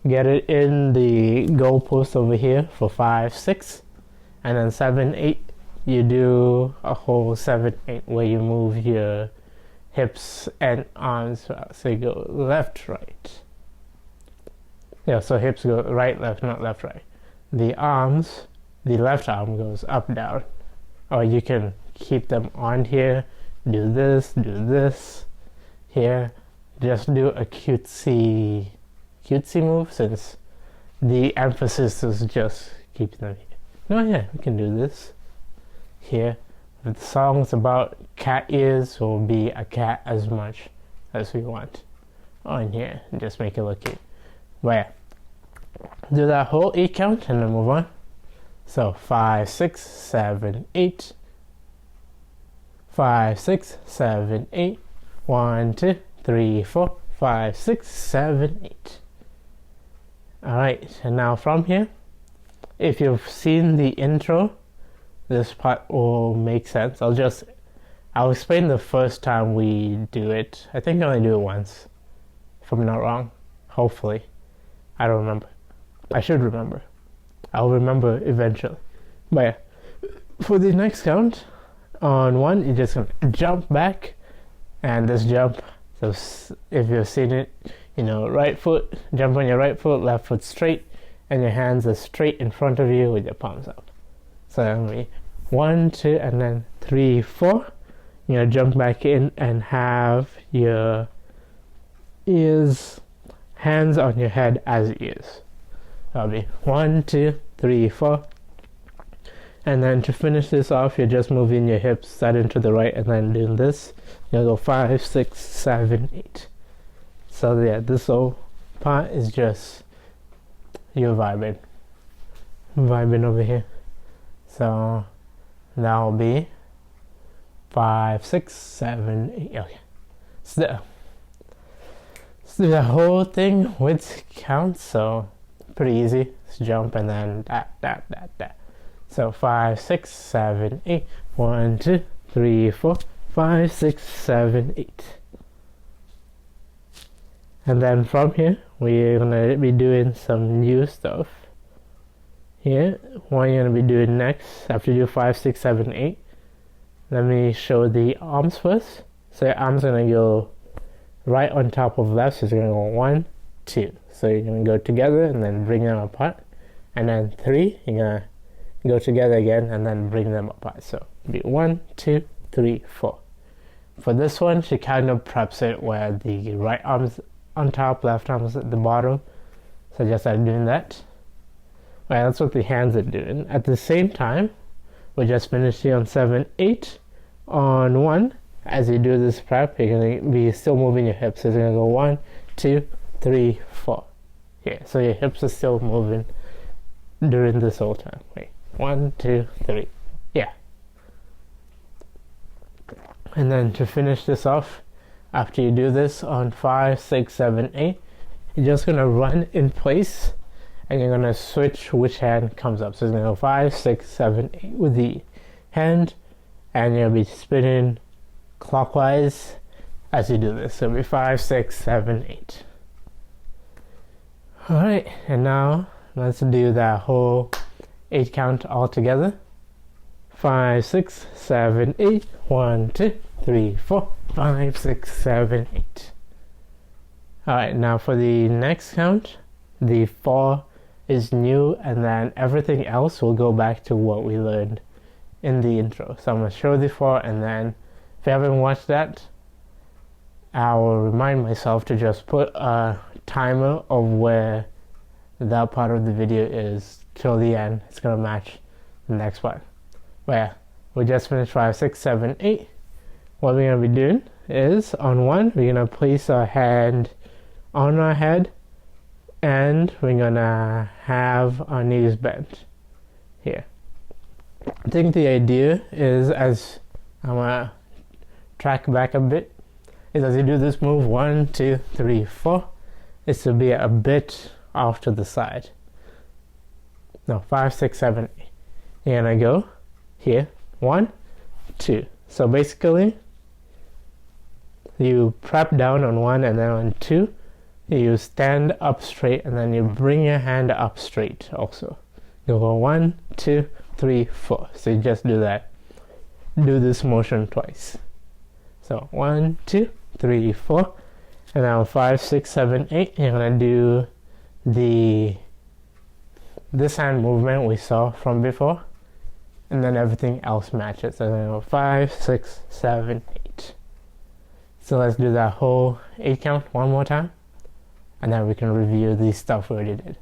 get it in the goalpost over here for 5, 6, and then 7, 8. You do a whole 7, 8 where you move your hips and arms. So you go left, right. Yeah, so hips go right, left, not left, right. The arms, the left arm goes up, down. Or you can keep them on here. Do this here. Just do a cutesy move, since the emphasis is just keep them here. No, yeah, we can do this here. If the song's about cat ears, will be a cat as much as we want on here. Just make it look cute. But yeah, do that whole 8 count and then move on. So 5, 6, 7, 8. 5, 6, 7, 8. 1, 2, 3, 4, 5, 6, 7, 8. Alright, and now from here, if you've seen the intro, this part will make sense. I'll explain the first time we do it. I think I only do it once, if I'm not wrong. Hopefully. I don't remember. I should remember. I'll remember eventually. But yeah, for the next count, on 1, you're just going to jump back, and this jump, so if you've seen it, right foot, jump on your right foot, left foot straight, and your hands are straight in front of you with your palms out. So that'll be 1, 2, and then 3, 4. You're going to jump back in and have your hands on your head as ears. That'll be 1, 2, 3, 4. And then to finish this off, you're just moving your hips starting to the right and then doing this. You'll go 5, 6, 7, 8. So yeah, this whole part is just you vibing over here. So that'll be 5, 6, 7, 8. Okay. So let's do the whole thing with counts. So pretty easy. Let's jump and then that. So 5, 6, 7, 8. 1, 2, 3, 4, 5, 6, 7, 8. And then from here, we're gonna be doing some new stuff. Here, what you're gonna be doing next, after you do 5, 6, 7, 8, let me show the arms first. So your arms are going to go right on top of left, so it's going to go 1, 2. So you're going to go together and then bring them apart. And then 3, you're going to go together again and then bring them apart. So it'll be 1, 2, 3, 4. For this one, she kind of preps it where the right arm's on top, left arm's at the bottom. So just like doing that. Right, that's what the hands are doing. At the same time, we just finished here on 7, 8. On 1, as you do this prep, you're going to be still moving your hips. So it's going to go 1, 2, 3, 4. Yeah, so your hips are still moving during this whole time. Wait, 1, 2, 3. Yeah. And then to finish this off, after you do this on 5, 6, 7, 8, you're just going to run in place and you're going to switch which hand comes up. So it's going to go 5, 6, 7, 8 with the hand, and you'll be spinning clockwise as you do this. So it'll be 5, 6, 7, 8. Alright, and now let's do that whole 8 count all together. 5, 6, 7, 8. 1, 2, 3, 4, 5, 6, 7, 8. Alright, now for the next count, the 4 is new, and then everything else will go back to what we learned in the intro. So I'm going to show the 4, and then if you haven't watched that, I will remind myself to just put a timer of where that part of the video is till the end. It's going to match the next part. Where we just finished 5, 6, 7, 8. What we're going to be doing is on 1, we're going to place our hand on our head, and we're going to have our knees bent here. I think the idea is, as I'm going to track back a bit, is as you do this move 1, 2, 3, 4, is to be a bit off to the side. No, 5, 6, 7, 8. You're going to go here, 1, 2. So basically, you prep down on 1, and then on 2, you stand up straight, and then you bring your hand up straight also. You go 1, 2, 3, 4. So you just do that. Do this motion twice. So 1, 2, 3, 4. And now 5, 6, 7, 8. You're going to do this hand movement we saw from before. And then everything else matches. So then 5, 6, 7, 8. So let's do that whole 8 count one more time. And then we can review the stuff we already did.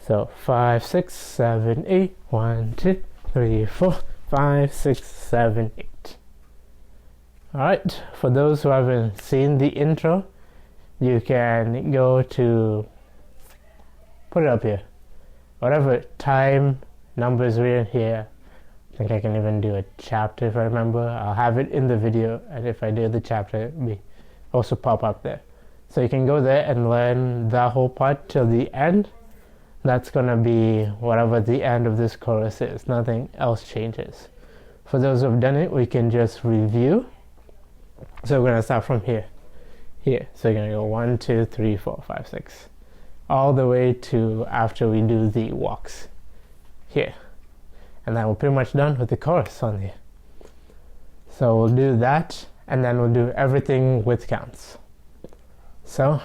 So 5, 6, 7, 8. 1, 2, 3, 4, 5, 6, 7, 8. Alright, for those who haven't seen the intro, you can go to, put it up here, whatever time numbers are in here. I think I can even do a chapter if I remember. I'll have it in the video, and if I do the chapter, it'll be also pop up there. So you can go there and learn that whole part till the end. That's gonna be whatever the end of this chorus is. Nothing else changes. For those who have done it, we can just review. So we're gonna start from here. Here. So you're gonna go 1, 2, 3, 4, 5, 6. All the way to after we do the walks. Here. And then we're pretty much done with the chorus on here. So we'll do that, and then we'll do everything with counts. So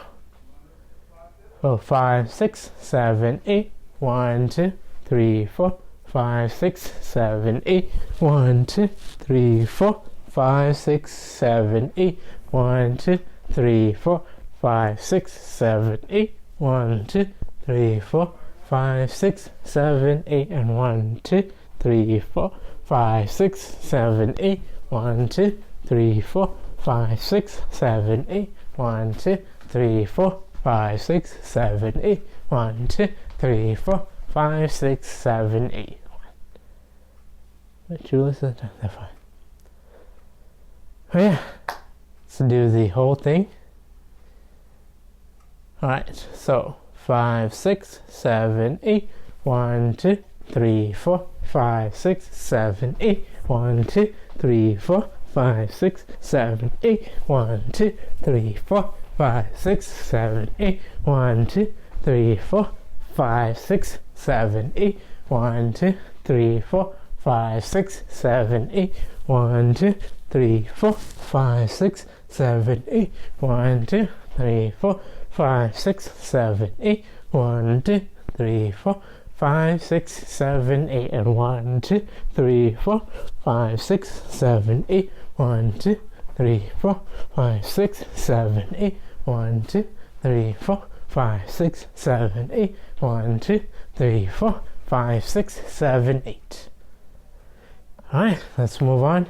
5, 6, 7, 8. 1, 2, 3, 4, 5, 6, 7, 8. 1, 2, 3, 4, 5, 6, 7, 8. 1, 2, 3, 4, 5, 6, 7, 8. 1, 2, 3, 4, 5, 6, 7, 8. And 1, 2, 3, 4, 5, 6, 7, 8. 1, 2, 3, 4, 5, 6, 7, 8. 1, 2, 3, 4, 5, 6, 7, 8. 1, 2, 3, 4, 5, 6, 7, 8. Did you listen to that? Fine. Oh yeah, let's do the whole thing. Alright, so 5, 6, 7, 8. 1, 2, 3, 4, 5, 6, 7, 8. 1, 2, 3, 4, 5, 6, 7, 8. 1, 2, 3, 4, 5, 6, 7, 8. 1, 2, 3, 4, 5, 6, 7, 8. 1, 2, 3, 4, 5, 6, 7, 8. 1, 2, 3, 4, 5, 6, 7, 8. 1, 2, 3, 4, 5, 6, 7, 8. 1, 2, 3, 4, 5, 6, 7, 8. And 1, 2, 3, 4, 5, 6, 7, 8. 1, 2, 3, 4, 5, 6, 7, 8. 1, 2, 3, 4, 5, 6, 7, 8. 1, 2, 3, 4, 5, 6, 7, 8. Alright, let's move on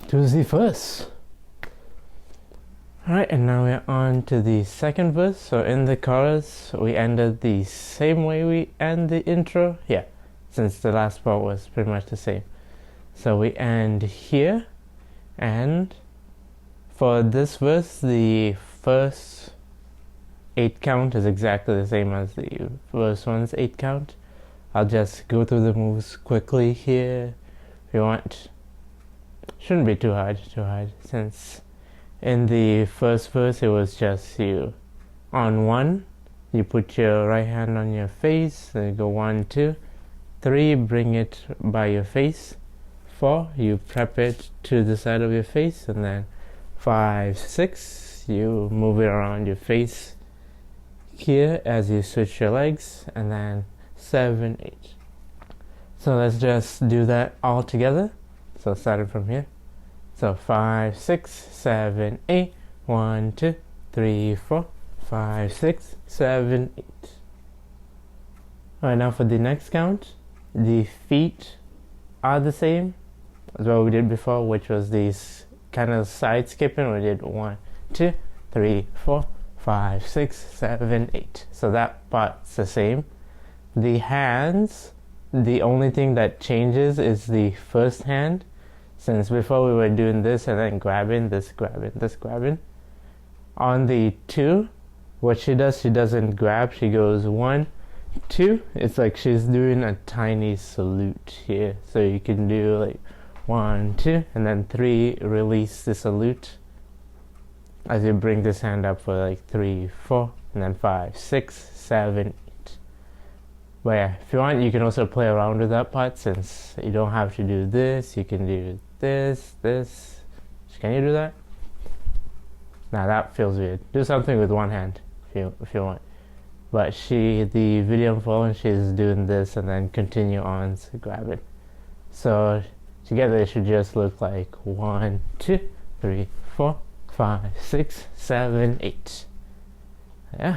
to the verse. Alright, and now we're on to the second verse. So in the chorus, we ended the same way we end the intro. Yeah, since the last part was pretty much the same. So we end here, and for this verse, the first 8 count is exactly the same as the verse 1's 8 count. I'll just go through the moves quickly here. If you want, shouldn't be too hard, since in the first verse it was just you on 1, you put your right hand on your face, then you go 1, 2, 3, bring it by your face, 4, you prep it to the side of your face, and then 5, 6, you move it around your face here as you switch your legs, and then 7, 8. So let's just do that all together. So starting from here. So 5, 6, 7, 8. 1, 2, 3, 4, 5, 6, 7, 8. Alright, now for the next count, the feet are the same as what we did before, which was these kind of side skipping. We did 1, 2, 3, 4, 5, 6, 7, 8. So that part's the same. The hands, the only thing that changes is the first hand. Since before we were doing this and then grabbing, this grabbing, this grabbing. On the 2, what she does, she doesn't grab, she goes 1, 2. It's like she's doing a tiny salute here. So you can do like 1, 2, and then 3, release the salute. As you bring this hand up for like 3, 4, and then 5, 6, 7, 8. But yeah, if you want, you can also play around with that part, since you don't have to do this. You can do this. Can you do that? Nah, that feels weird. Do something with one hand if you want. But the video phone, she's doing this and then continue on to grab it. So together it should just look like 1, 2, 3, 4, 5, 6, 7, 8. Yeah,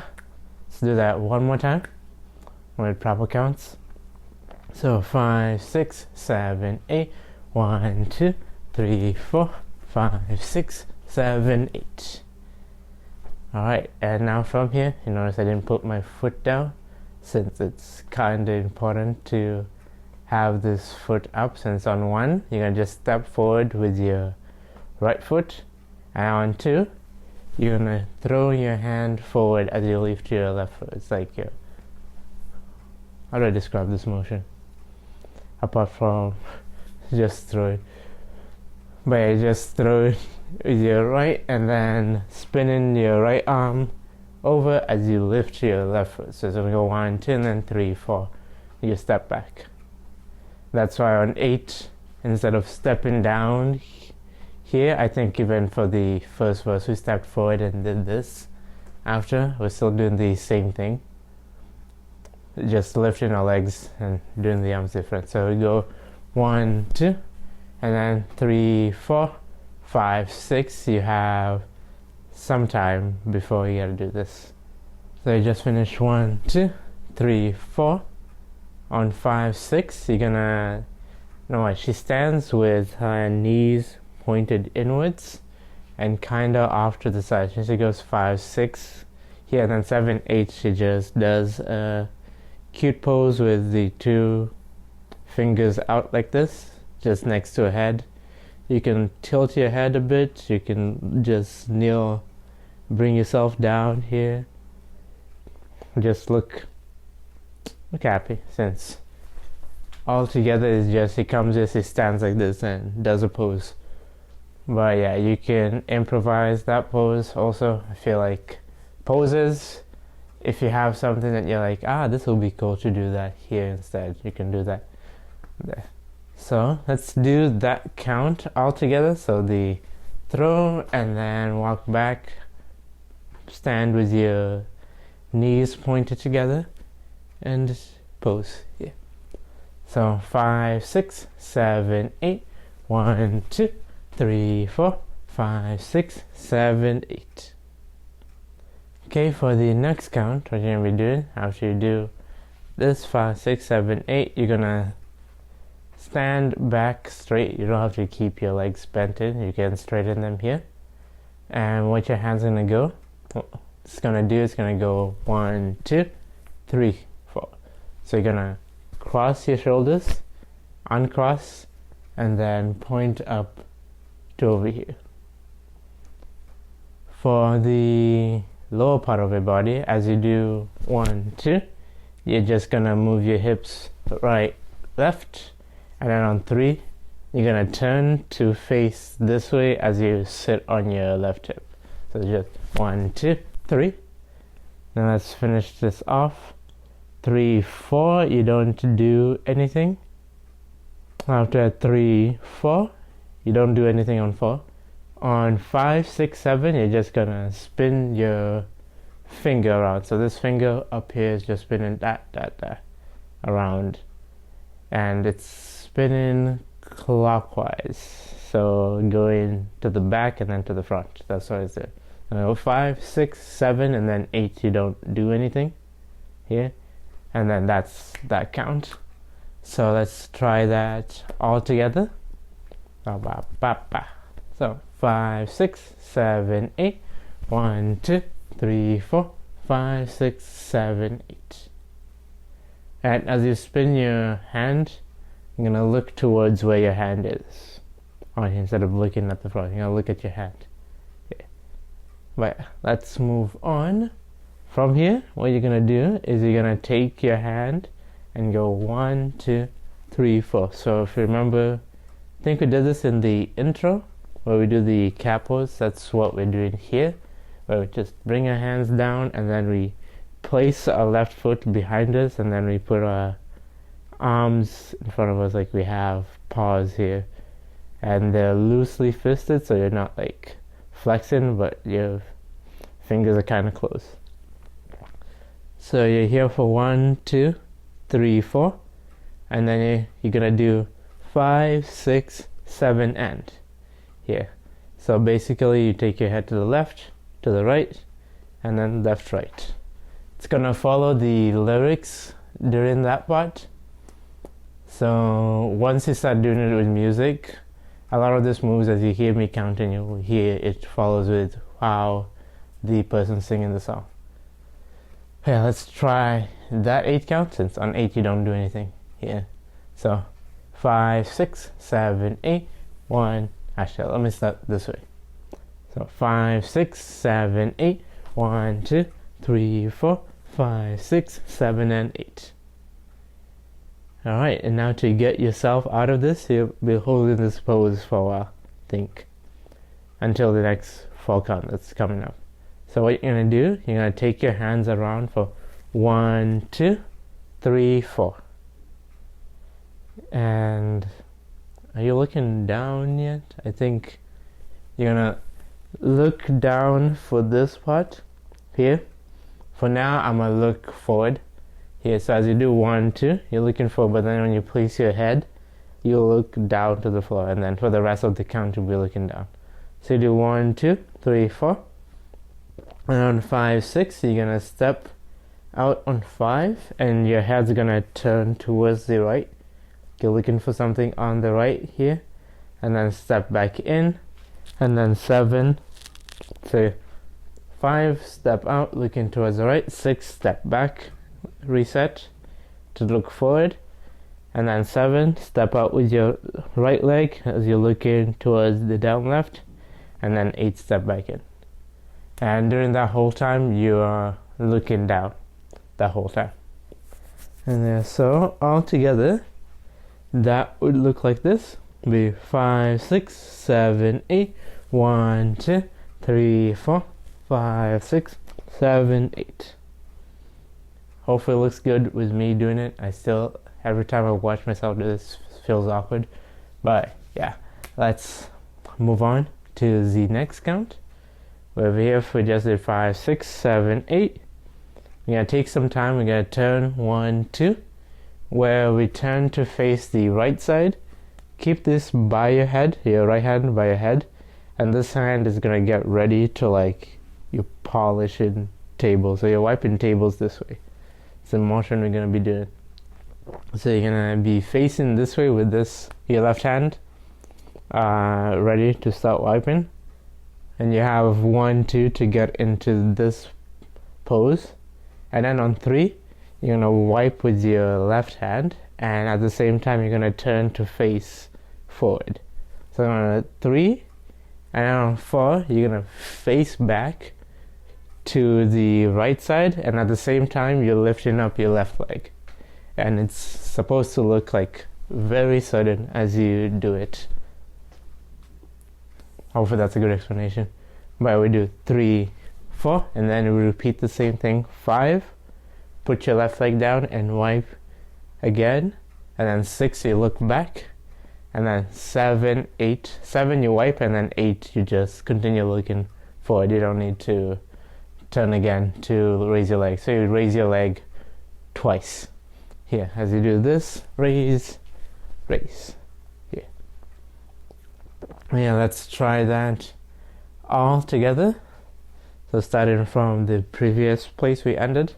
let's do that one more time with proper counts. So 5, 6, 7, 8. 1, 2, 3, 4, 5, 6, 7, 8. Alright, and now from here, you notice I didn't put my foot down, since it's kind of important to have this foot up. Since on 1, you're going to just step forward with your right foot, and on 2, you're going to throw your hand forward as you lift your left foot. It's like your, how do I describe this motion? Apart from just throw it. But yeah, just throw it with your right and then spinning your right arm over as you lift your left foot. So it's going to go 1, 2, and then 3, 4. You step back. That's why on 8, instead of stepping down here, I think even for the first verse, we stepped forward and did this. After, we're still doing the same thing. Just lifting our legs and doing the arms different. So we go 1, 2, and then 3, 4, 5, 6. You have some time before you gotta do this. So you just finish 1, 2, 3, 4. On 5, 6, you're gonna, she stands with her knees pointed inwards and kinda off to the side. She goes 5, 6 here, and then 7, 8. She just does a cute pose with the 2 fingers out like this, just next to her head. You can tilt your head a bit. You can just kneel, bring yourself down here. Just look happy, since all together is just, he stands like this and does a pose. But yeah, you can improvise that pose also. I feel like poses, if you have something that you're like, this will be cool to do that here instead, you can do that there. So let's do that count all together. So the throw and then walk back, stand with your knees pointed together and pose. Yeah. So 5, 6, 7, 8. 1, 2, 3, 4, 5, 6, 7, 8. Okay, for the next count, what you're gonna be doing after you do this 5, 6, 7, 8, you're gonna stand back straight. You don't have to keep your legs bent in. You can straighten them here. And what your hand's gonna go, it's gonna go 1, 2, 3, 4. So you're gonna cross your shoulders, uncross, and then point up to over here. For the lower part of your body, as you do 1, 2, you're just gonna move your hips right, left, and then on 3, you're gonna turn to face this way as you sit on your left hip. So just 1, 2, 3. Now let's finish this off. 3, 4, you don't do anything. After 3, 4, you don't do anything on 4. On 5, 6, 7, you're just gonna spin your finger around. So this finger up here is just spinning that around, and it's spinning clockwise. So going to the back and then to the front. That's what it's doing. 5, 6, 7, and then 8, you don't do anything here, and then that's that count. So let's try that all together. So 5, 6, 7, 8. 1, 2, 3, 4, 5, 6, 7, 8. And as you spin your hand, you're gonna look towards where your hand is. Instead of looking at the front, you're gonna look at your hand. Yeah. But let's move on. From here, what you're gonna do is you're gonna take your hand and go 1, 2, 3, 4. So if you remember, I think we did this in the intro where we do the capos. That's what we're doing here, where we just bring our hands down and then we place our left foot behind us, and then we put our arms in front of us like we have paws here, and they're loosely fisted, so you're not like flexing, but your fingers are kind of close. So you're here for 1, 2, 3, 4, and then you're gonna do 5, 6, 7, and here. So basically you take your head to the left, to the right, and then left, right. It's gonna follow the lyrics during that part. So once you start doing it with music, a lot of these moves, as you hear me counting, you will hear it follows with how the person singing the song. Yeah, let's try that 8 count, since on 8 you don't do anything here. So 5, 6, 7, 8, 1. Actually, let me start this way. So 5, 6, 7, 8. 1, 2, 3, 4, 5, 6, 7, and 8. Alright, and now to get yourself out of this, you'll be holding this pose for a while, I think, until the next 4 count that's coming up. So what you're going to do, you're going to take your hands around for 1, 2, 3, 4. And are you looking down yet? I think you're going to look down for this part here. For now, I'm going to look forward here. So as you do 1, 2, you're looking forward, but then when you place your head, you'll look down to the floor. And then for the rest of the count, you'll be looking down. So you do 1, 2, 3, 4. And on 5, 6, you're going to step out on 5, and your head's going to turn towards the right. You're looking for something on the right here, and then step back in, and then 7. So 5, step out, looking towards the right. 6, step back, reset to look forward, and then 7, step out with your right leg as you're looking towards the down left, and then 8, step back in. And during that whole time, you are looking down that whole time. And so all together, that would look like this. Be 5, 6, 7, 8. 1, 2, 3, 4, 5, 6, 7, 8. Hopefully it looks good with me doing it. I still, every time I watch myself do this, feels awkward. But yeah, let's move on to the next count. Over here, if we just did 5, 6, 7, 8, we're gonna take some time. We're gonna turn 1, 2, where we turn to face the right side. Keep this by your head, your right hand by your head, and this hand is gonna get ready to like you polishing tables. So you're wiping tables this way. It's the motion we're gonna be doing. So you're gonna be facing this way with this your left hand, ready to start wiping. And you have 1, 2 to get into this pose. And then on 3, you're gonna wipe with your left hand, and at the same time you're gonna turn to face forward. So on 3, and then on 4, you're gonna face back to the right side, and at the same time you're lifting up your left leg. And it's supposed to look like very sudden as you do it. Hopefully that's a good explanation. But we do 3, 4, and then we repeat the same thing. 5, put your left leg down and wipe again. And then 6, you look back. And then 7, 8. 7 you wipe, and then 8 you just continue looking forward. You don't need to turn again to raise your leg. So you raise your leg twice. Here, as you do this, raise, raise. Yeah, let's try that all together. So starting from the previous place we ended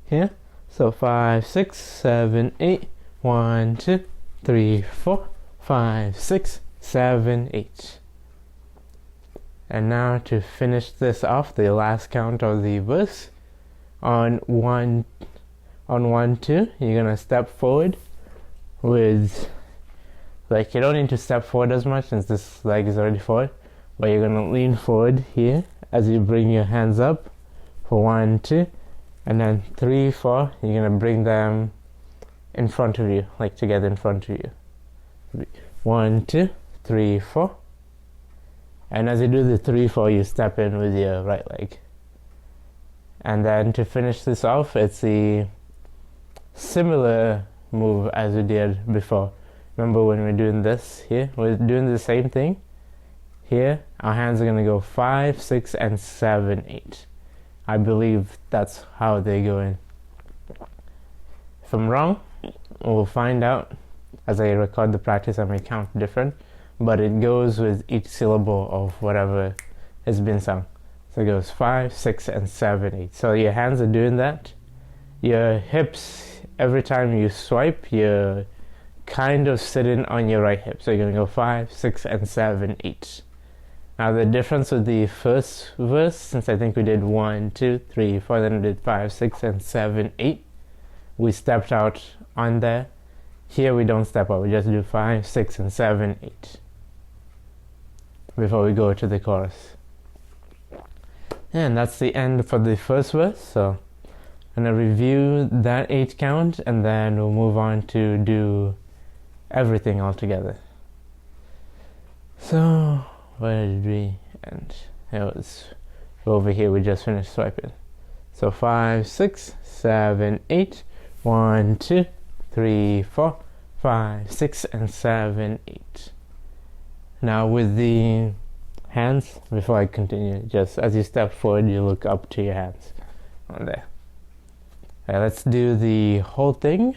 here. So 5, 6, 7, 8. 1, 2, 3, 4, 5, 6, 7, 8. And now to finish this off, the last count of the verse. On 1, 2, you're gonna step forward with, like, you don't need to step forward as much since this leg is already forward, but you're gonna lean forward here as you bring your hands up for 1, 2, and then 3, 4, you're gonna bring them in front of you, like together in front of you. 1, 2, 3, 4. And as you do the 3, 4, you step in with your right leg. And then to finish this off, it's the similar move as we did before. Remember when we're doing this here? We're doing the same thing. Here, our hands are going to go 5, 6, and 7, 8. I believe that's how they go in. If I'm wrong, we'll find out as I record the practice. I may count different, but it goes with each syllable of whatever has been sung. So it goes 5, 6, and 7, 8. So your hands are doing that. Your hips, every time you swipe, you're kind of sitting on your right hip. So you're going to go 5, 6, and 7, 8. Now the difference with the first verse, since I think we did 1, 2, 3, 4, then we did 5, 6, and 7, 8. We stepped out on there. Here we don't step out. We just do 5, 6, and 7, 8 before we go to the chorus. And that's the end for the first verse. So I'm going to review that 8 count, and then we'll move on to do everything all together. So where did we end? It was over here. We just finished swiping. So 5, 6, 7, 8. 1, 2, 3, 4, 5, 6, and 7, 8. Now with the hands, before I continue, just as you step forward, you look up to your hands on there. Okay, let's do the whole thing.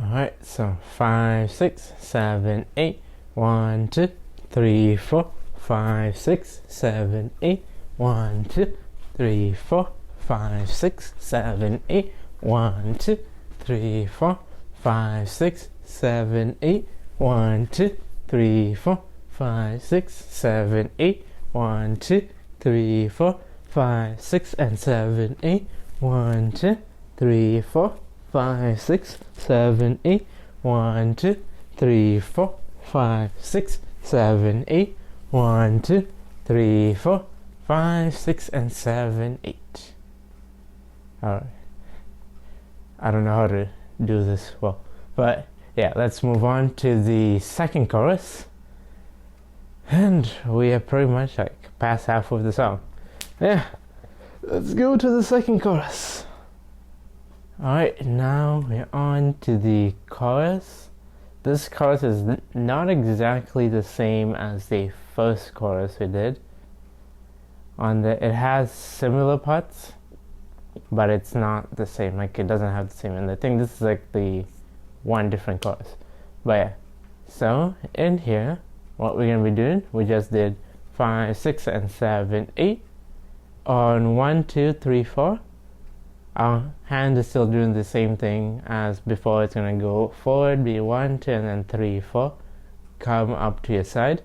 Alright, so 5, 6, 7, 8. 1, 2, 3, 4, 5, 6, 7, 8. 1, 2, 3, 4, 5, 6, 7, 8. 1, 2, 3, 4, 5, 6, 7, 8. 1, 2, 3, 4, 5, 6, 7, 8. 1, 2, 3, 4, 5, 6, and 7, 8. 1, 2, 3, 4, 5, 6, 7, 8. 1, 2, 3, 4, 5, 6, 7, 8. 1, 2, 3, 4, 5, 6, and 7, 8. Alright. I don't know how to do this well, but yeah, let's move on to the second chorus. And we are pretty much like past half of the song. Yeah, let's go to the second chorus. Alright, now we're on to the chorus. this chorus is not exactly the same as the first chorus we did. It has similar parts, but it's not the same. Like, it doesn't have the same. And I think this is like the one different chorus. But yeah, so in here, what we're gonna be doing, we just did 5, 6, and 7, 8 on 1, 2, 3, 4. Our hand is still doing the same thing as before. It's gonna go forward, be 1, 2, and then 3, 4. Come up to your side.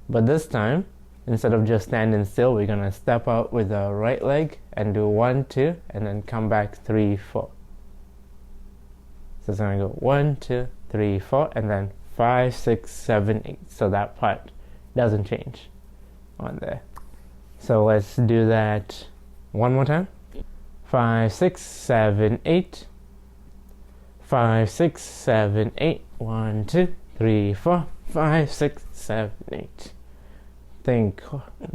But this time, instead of just standing still, we're gonna step out with our right leg and do 1, 2, and then come back 3, 4. So it's gonna go 1, 2, 3, 4, and then 5, 6, 7, 8. So that part doesn't change on there. So let's do that one more time. 5, 6, 7, 8. 5, 6, 7, 8. 1, 2, 3, 4. 5, 6, 7, 8. Think,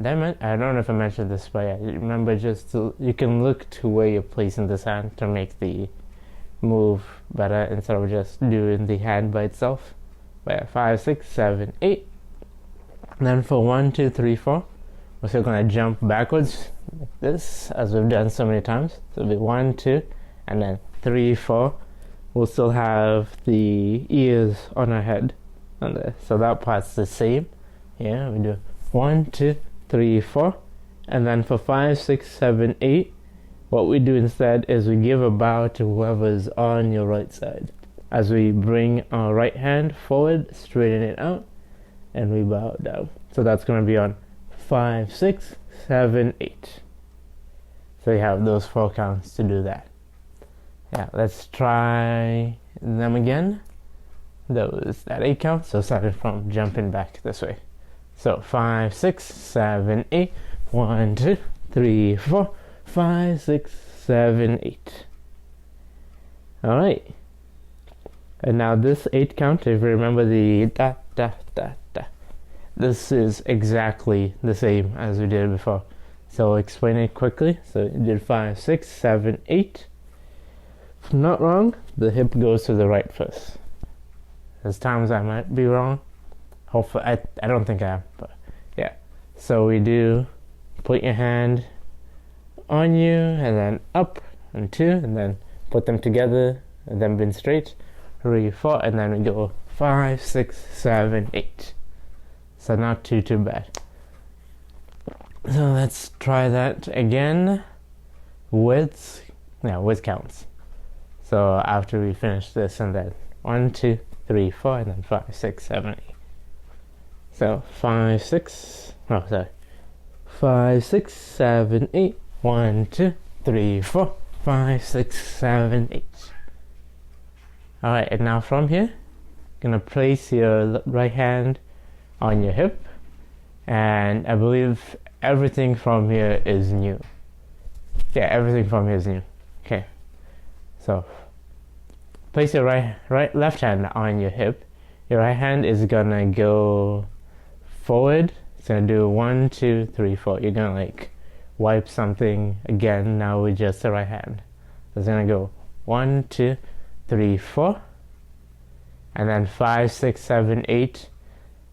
damn it, I don't know if I mentioned this, but yeah, remember you can look to where you're placing this hand to make the move better instead of just doing the hand by itself. But yeah, 5, 6, 7, 8. And then for 1, 2, 3, 4, we're still gonna jump backwards like this, as we've done so many times. So it'll be 1, 2, and then 3, 4. We'll still have the ears on our head on there. So that part's the same. Yeah, we do 1, 2, 3, 4. And then for 5, 6, 7, 8, what we do instead is we give a bow to whoever's on your right side. As we bring our right hand forward, straighten it out, and we bow down. So that's going to be on 5, 6, 7, 8. So you have those 4 counts to do that. Yeah, let's try them again. That 8 count. So starting from jumping back this way. So 5, 6, 7, 8. 1, 2, 3, 4. 5, 6, 7, 8. Alright. And now this 8 count, if you remember the da da da da, this is exactly the same as we did before. So I'll explain it quickly. So you did 5, 6, 7, 8. If I'm not wrong, the hip goes to the right first. There's times I might be wrong. Hopefully, I don't think I am, but yeah. So we do put your hand on you, and then up, and 2, and then put them together, and then bend straight, 3, 4, and then we go 5, 6, 7, 8. So not too bad. So let's try that again with counts. So after we finish this, and then 1, 2, 3, 4, and then 5, 6, 7, 8. So 5, 6, 7, 8. 1, 2, 3, 4, 5, 6, 7, 8. Alright, and now from here, gonna place your right hand on your hip, and I believe everything from here is new. Yeah, everything from here is new. Okay, so place your left hand on your hip. Your right hand is gonna go forward. It's gonna do 1, 2, 3, 4. You're gonna like wipe something again now with just the right hand. So it's gonna go 1, 2, 3, 4, and then 5, 6, 7, 8.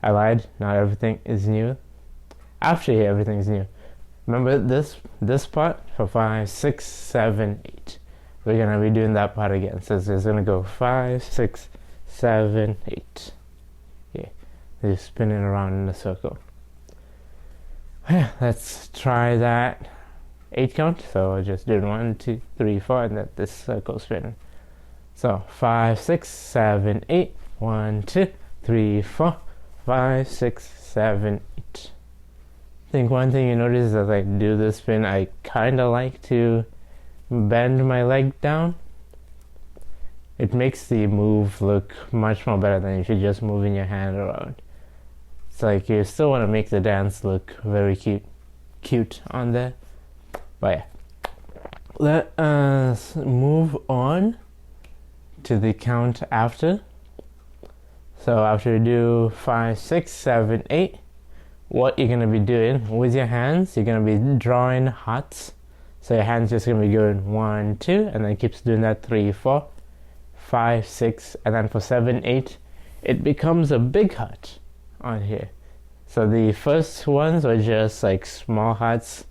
I lied. Not everything is new. After here, everything is new. Remember this part for 5, 6, 7, 8. We're gonna be doing that part again. So it's gonna go 5, 6, 7, 8. Yeah, they're spinning around in a circle. Let's try that 8 count. So just do 1, 2, 3, 4, and then this circle spinning. So 5, 6, 7, 8. 1, 2, 3, 4, 5, 6, 7, 8. I think one thing you notice is as I do this spin, I kind of like to bend my leg down. It makes the move look much more better than if you're just moving your hand around. It's like you still want to make the dance look very cute on there. But yeah, let us move on to the count after. So after you do 5, 6, 7, 8, what you're going to be doing with your hands, you're going to be drawing hearts. So your hands just going to be going 1, 2, and then keeps doing that 3, 4, 5, 6, and then for 7, 8, it becomes a big heart on here. So the first ones are just like small hearts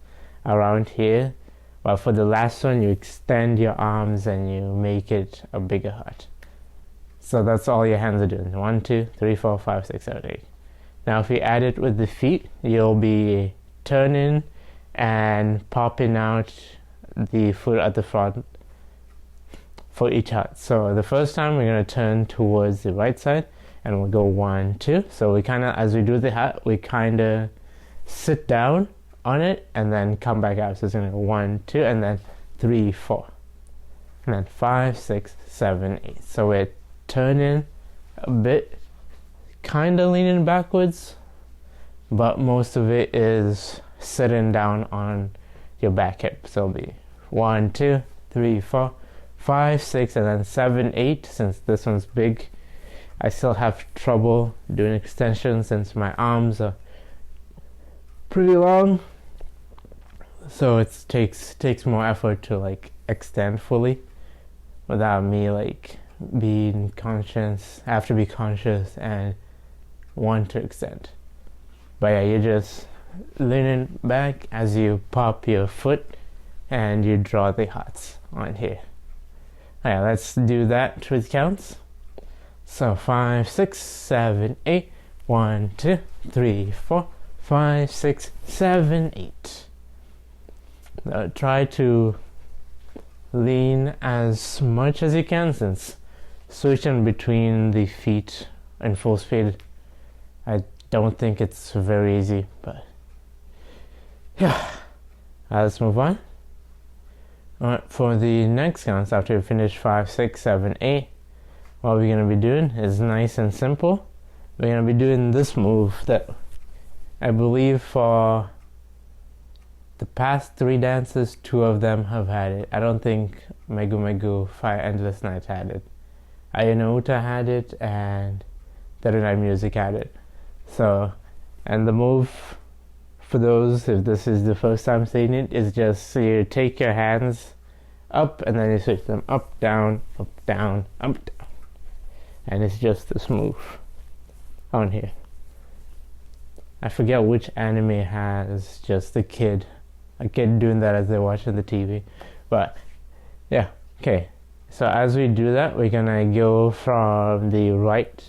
around here, but for the last one you extend your arms and you make it a bigger heart. So that's all your hands are doing. 1, 2, 3, 4, 5, 6, 7, 8. Now if you add it with the feet, you'll be turning and popping out the foot at the front for each heart. So the first time we're going to turn towards the right side and we'll go 1, 2. So we kind of, as we do the heart, we kind of sit down on it and then come back out. So it's going to go 1, 2, and then 3, 4, and then 5, 6, 7, 8. So we're turning a bit, kind of leaning backwards, but most of it is sitting down on your back hip. So it'll be 1, 2, 3, 4, 5, 6, and then 7, 8. Since this one's big, I still have trouble doing extensions since my arms are pretty long. So it takes more effort to like extend fully without me like being conscious. I have to be conscious and want to extend. But yeah, you're just leaning back as you pop your foot and you draw the hearts on here. Alright, let's do that with counts. So 5, 6, 7, 8. 1, 2, 3, 4, 5, 6, 7, 8. Try to lean as much as you can, since switching between the feet in full speed, I don't think it's very easy, but yeah. Let's move on. Alright, for the next counts, after we finish 5, 6, 7, 8, what we're going to be doing is nice and simple. We're going to be doing this move that I believe for the past 3 dances, 2 of them have had it. I don't think Megu Megu Fire Endless Night had it. Ayano Uta had it, and Thursday Night Music had it. So, and the move, for those, if this is the first time seeing it, is just you take your hands up and then you switch them up, down, up, down, up, down. And it's just this move on here. I forget which anime has just a kid doing that as they're watching the TV. But yeah, okay. So as we do that, we're gonna go from the right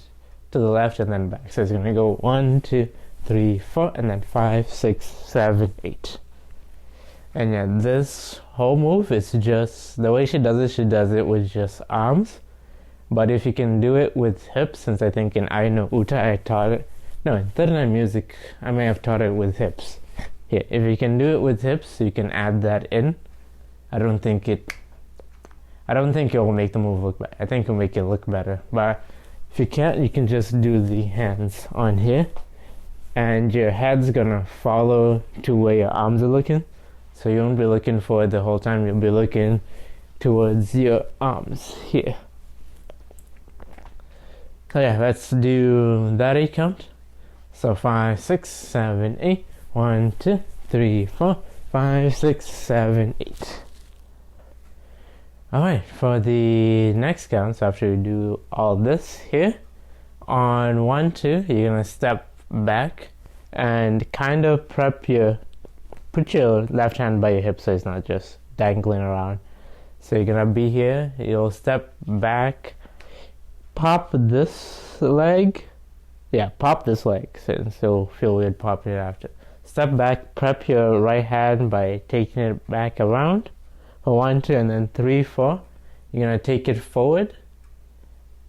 to the left and then back. So it's gonna go 1, 2, 3, 4, and then 5, 6, 7, 8. And yeah, this whole move is just, the way she does it with just arms. But if you can do it with hips, since I think in I Know Uta I taught it, no, in Thursday Night Music I may have taught it with hips. Here, if you can do it with hips, you can add that in. I don't think it will make the move look better. I think it'll make it look better. But if you can't, you can just do the hands on here, and your head's gonna follow to where your arms are looking. So you won't be looking forward the whole time. You'll be looking towards your arms here. So yeah, let's do that 8 count. So 5, 6, 7, 8. 1, 2, 3, 4, 5, 6, 7, 8. Alright, for the next count, so after you do all this here, on 1, 2, you're gonna step back and kind of put your left hand by your hip so it's not just dangling around. So you're gonna be here, you'll step back, pop this leg. Yeah, pop this leg, since it'll feel weird popping it after. Step back, prep your right hand by taking it back around for 1, 2, and then 3, 4. You're gonna take it forward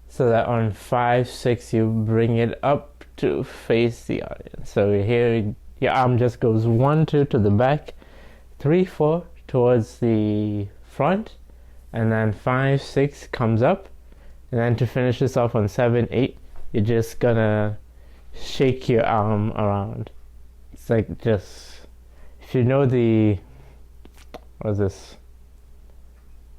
so that on 5, 6 you bring it up to face the audience. So here your arm just goes 1, 2 to the back, 3, 4 towards the front, and then 5, 6 comes up. And then to finish this off on 7, 8, you're just gonna shake your arm around. It's like just, if you know the, what is this?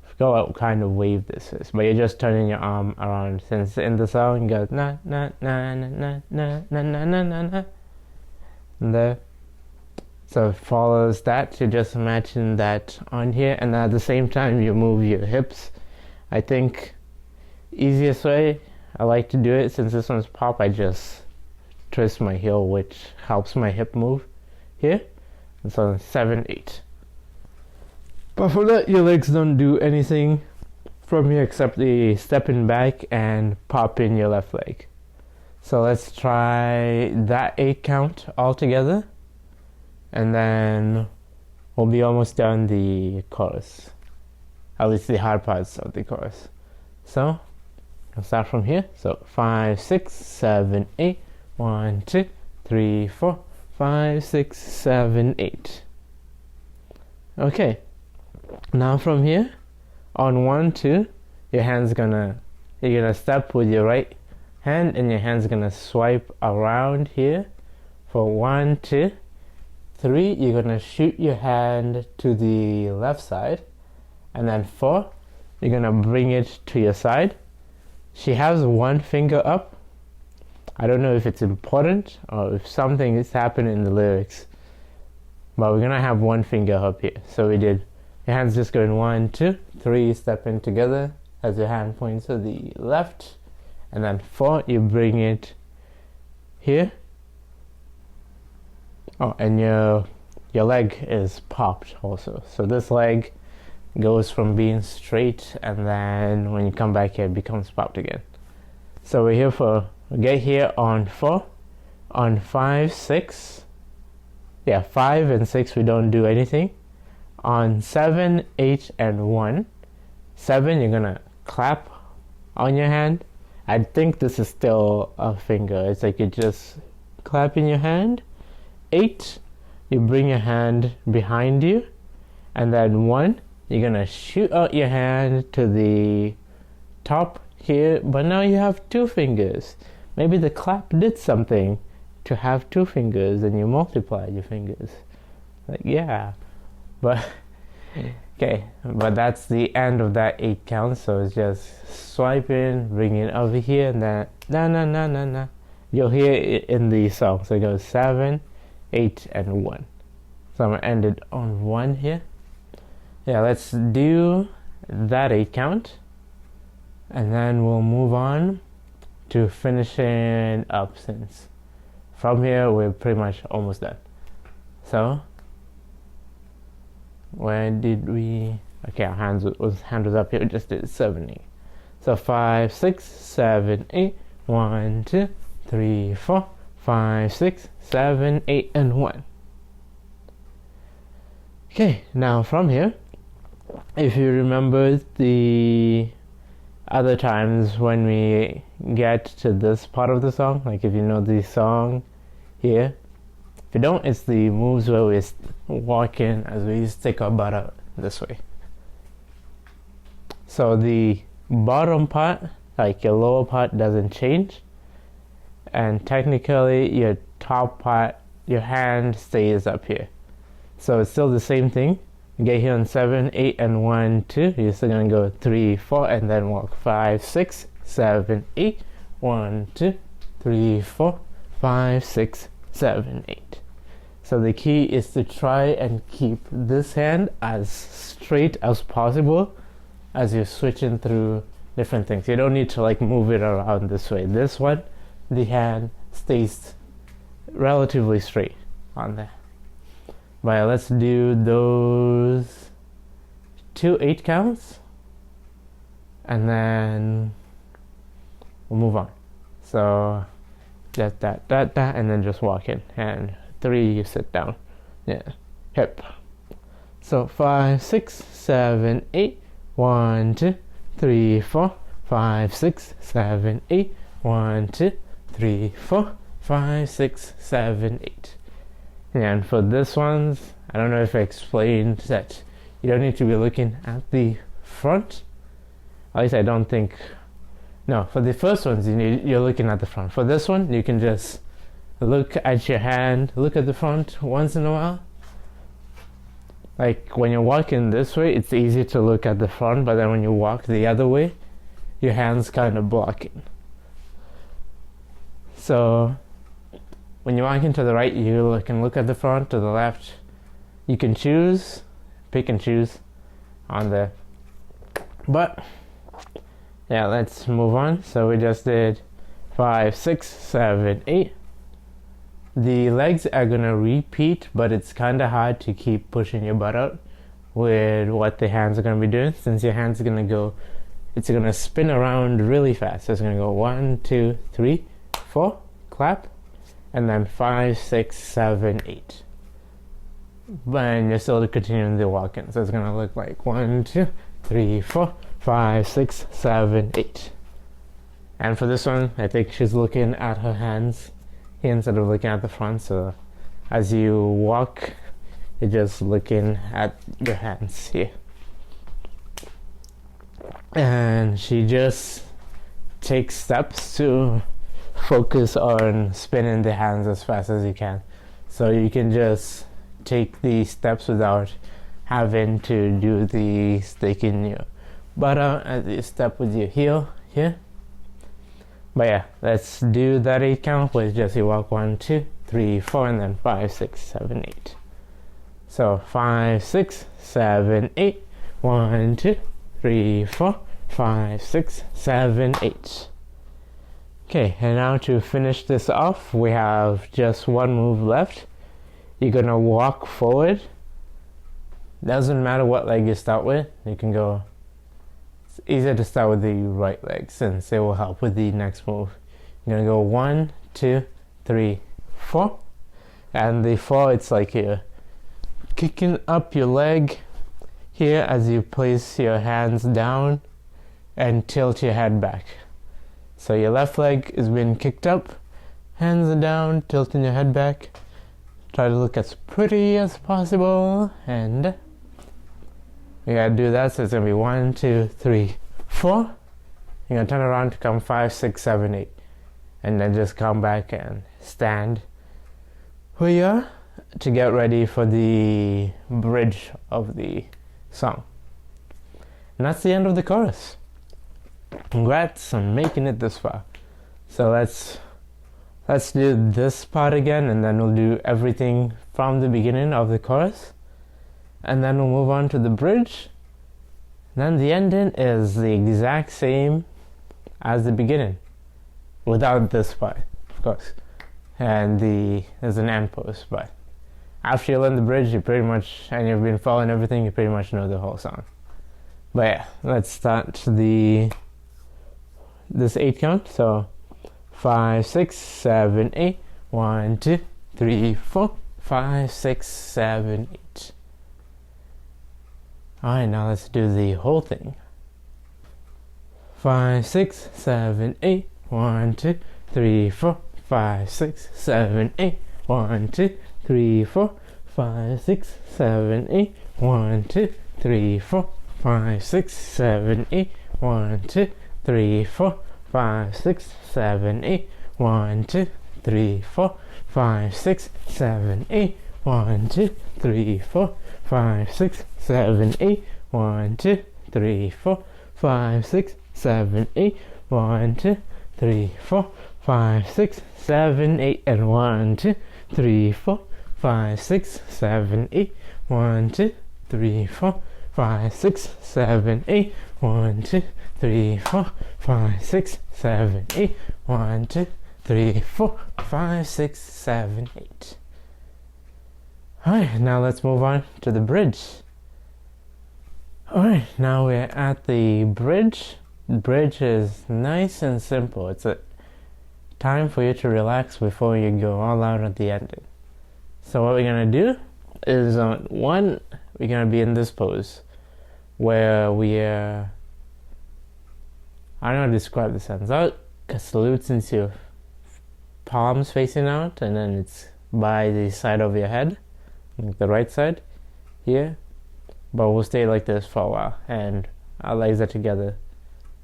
I forgot what kind of wave this is, but you're just turning your arm around. Since in the song it goes na na na na na na na na na na na. And there. So it follows that. You just imagine that on here, and at the same time you move your hips. I think easiest way, I like to do it since this one's pop. I just twist my heel, which helps my hip move here. And so 7, 8. But for that, your legs don't do anything from here except the stepping back and pop in your left leg. So let's try that 8 count all together, and then we'll be almost done the chorus, at least the hard parts of the chorus. So I'll start from here. So 5, 6, 7, 8. 1, 2, 3, 4, 5, 6, 7, 8. Okay. Now from here, on 1, 2, you're gonna step with your right hand, and your hand's gonna swipe around here. For 1, 2, 3, you're gonna shoot your hand to the left side, and then 4, you're gonna bring it to your side. She has one finger up. I don't know if it's important or if something is happening in the lyrics, but we're gonna have one finger up here. So we did. Your hand's just going 1, 2, 3, stepping together as your hand points to the left, and then 4, you bring it here. Oh, and your leg is popped also. So this leg goes from being straight, and then when you come back here, it becomes popped again. So we're here for, we get here on 4, on 5, 6. Yeah, 5 and 6 we don't do anything. On 7, 8, and 1. 7, you're gonna clap on your hand. I think this is still a finger. It's like you just clap in your hand. 8, you bring your hand behind you. And then 1, you're gonna shoot out your hand to the top here. But now you have 2 fingers. Maybe the clap did something to have 2 fingers, and you multiply your fingers. Like, yeah. But okay, but that's the end of that 8 count. So it's just swiping, bring it over here, and then na na na na na. You'll hear it in the song. So it goes 7, 8, and 1. So I'm gonna end it on 1 here. Yeah, let's do that 8 count, and then we'll move on to finishing up, since from here we're pretty much almost done. So where did we? Okay, our hand was up here. We just did 7, 8. So 5, 6, 7, 8. 1, 2, 3, 4, 5, 6, 7, 8, and 1. Okay, now from here, if you remember the other times when we get to this part of the song, like if you know the song here, if you don't, it's the moves where we walk in as we stick our butt out this way. So the bottom part, like your lower part, doesn't change, and technically your top part, your hand stays up here. So it's still the same thing. You get here on 7, 8, and 1, 2. You're still gonna go 3, 4, and then walk 5, 6, 7, 8. 1, 2, 3, 4, 5, 6, 7, 8. So the key is to try and keep this hand as straight as possible as you're switching through different things. You don't need to like move it around this way. This one, the hand stays relatively straight on there. But let's do those 2 8 counts, and then we'll move on. So that, and then just walk in. And 3, you sit down. Yeah, hip. So 5, 6, 7, 8. 1, 2, 3, 4, 5, 6, 7, 8. 1, 2, 3, 4, 5, 6, 7, 8. And for this ones, I don't know if I explained that you don't need to be looking at the front. At least I don't think. No, for the first ones, you're looking at the front. For this one, you can just look at your hand, look at the front once in a while. Like when you're walking this way, it's easy to look at the front, but then when you walk the other way, your hand's kind of blocking. So when you're walking to the right, you can look at the front. To the left, you can choose, pick and choose on there. But Yeah, let's move on. So we just did 5, 6, 7, 8. The legs are gonna repeat, but it's kind of hard to keep pushing your butt out with what the hands are gonna be doing, since your hands are gonna go, it's gonna spin around really fast. So it's gonna go 1, 2, 3, 4, clap, and then 5, 6, 7, 8. And you're still continuing the walk in. So it's gonna look like 1, 2, 3, 4, 5, 6, 7, 8. And for this one, I think she's looking at her hands here instead of looking at the front. So as you walk, you're just looking at your hands here. And she just takes steps to focus on spinning the hands as fast as you can. So you can just take these steps without having to do the staking your butt out as you step with your heel here. But yeah, let's do that 8 count with just you walk 1, 2, 3, 4, and then 5, 6, 7, 8. So 5, 6, 7, 8. 1, 2, 3, 4, 5, 6, 7, 8. Okay, and now to finish this off, we have just one move left. You're gonna walk forward. Doesn't matter what leg you start with. You can go, it's easier to start with the right leg since it will help with the next move. You're gonna go 1, 2, 3, 4. And the 4, it's like you're kicking up your leg here as you place your hands down and tilt your head back. So your left leg is being kicked up, hands are down, tilting your head back. Try to look as pretty as possible, and you gotta do that. So it's gonna be 1, 2, 3, 4. You're gonna turn around to come 5, 6, 7, 8, and then just come back and stand where you are to get ready for the bridge of the song. And that's the end of the chorus. Congrats on making it this far. So let's do this part again, and then we'll do everything from the beginning of the chorus, and then we'll move on to the bridge. Then the ending is the exact same as the beginning, without this part, of course. And there's an end post, but after you learn the bridge, you pretty much, and you've been following everything, you pretty much know the whole song. But yeah, let's start this 8 count. So 5, 6, 7, 8. 1, 2, 3, 4, 5, 6, 7, 8. Alright, now let's do the whole thing. 5, 6, 7, 8. 1, 2, 3, 4, 5, 6, 7, 8. 1, 2, 3, 4, 5, 6, 7, 8. 1, 2, 3, 4, 5, 6, 7, 8. 1, 2, 3, 4, 5, 6, 7, 8. 1, 2, 3, 4, 5, 6, 7, 8. 1, 2, 3, 4, 5, 6, 7, 8. 1, 2, 3, 4, 5, 6, 7, 8. 1, 2, 3, 4, 5, 6, 7, 8. And 1, 2, 3, 4, 5, 6, 7, 8. 1, 2, 3, 4, 5, 6, 7, 8. 1, 2, 3, 4, 5, 6, 7, 8. 1, 2, 3, 4, 5, 6, 7, 8. Alright, now let's move on to the bridge. Alright, now we're at the bridge. The bridge is nice and simple. It's a time for you to relax before you go all out at the ending. So what we're gonna do is one, we're gonna be in this pose where we're, I don't know how to describe this hands out, salute since your palms facing out, and then it's by the side of your head, like the right side here. But we'll stay like this for a while, and our legs are together.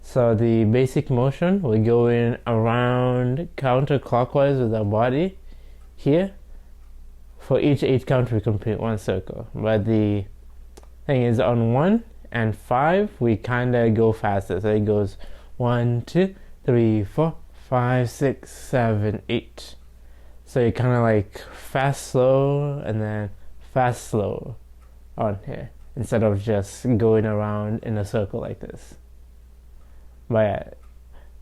So the basic motion, we're going around counterclockwise with our body here. For each 8 count, we complete 1 circle. But the thing is, on 1 and 5, we kind of go faster. So it goes 1, 2, 3, 4, 5, 6, 7, 8. So you kind of like fast, slow, and then fast, slow on here, instead of just going around in a circle like this. But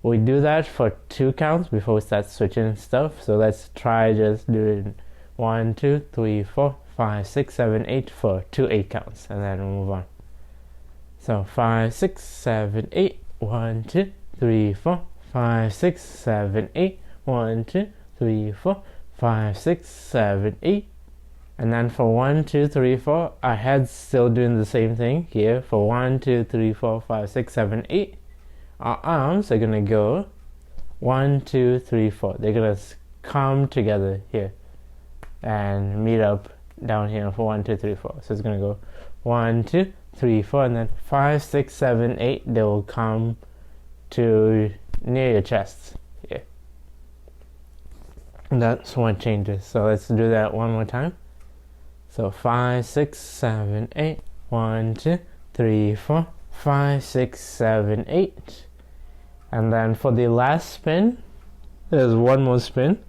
we do that for 2 counts before we start switching stuff. So let's try just doing 1, 2, 3, 4, 5, 6, 7, 8 for 2 8 counts, and then we'll move on. So 5, 6, 7, 8, 1, 2, 3, 4, 5, 6, 7, 8, 1, 2, 3, 4, 5, 6, 7, 8. And then for 1, 2, 3, 4, our head's still doing the same thing here. For 1, 2, 3, 4, 5, 6, 7, 8, our arms are gonna go 1, 2, 3, 4. They're gonna come together here and meet up down here for 1, 2, 3, 4. So it's gonna go 1, 2, 3, 4, and then 5, 6, 7, 8. They will come to near your chest here. And that's what changes. So let's do that one more time. So 5, 6, 7, 8. 1, 2, 3, 4, 5, 6, 7, 8. And then for the last spin, there's one more spin.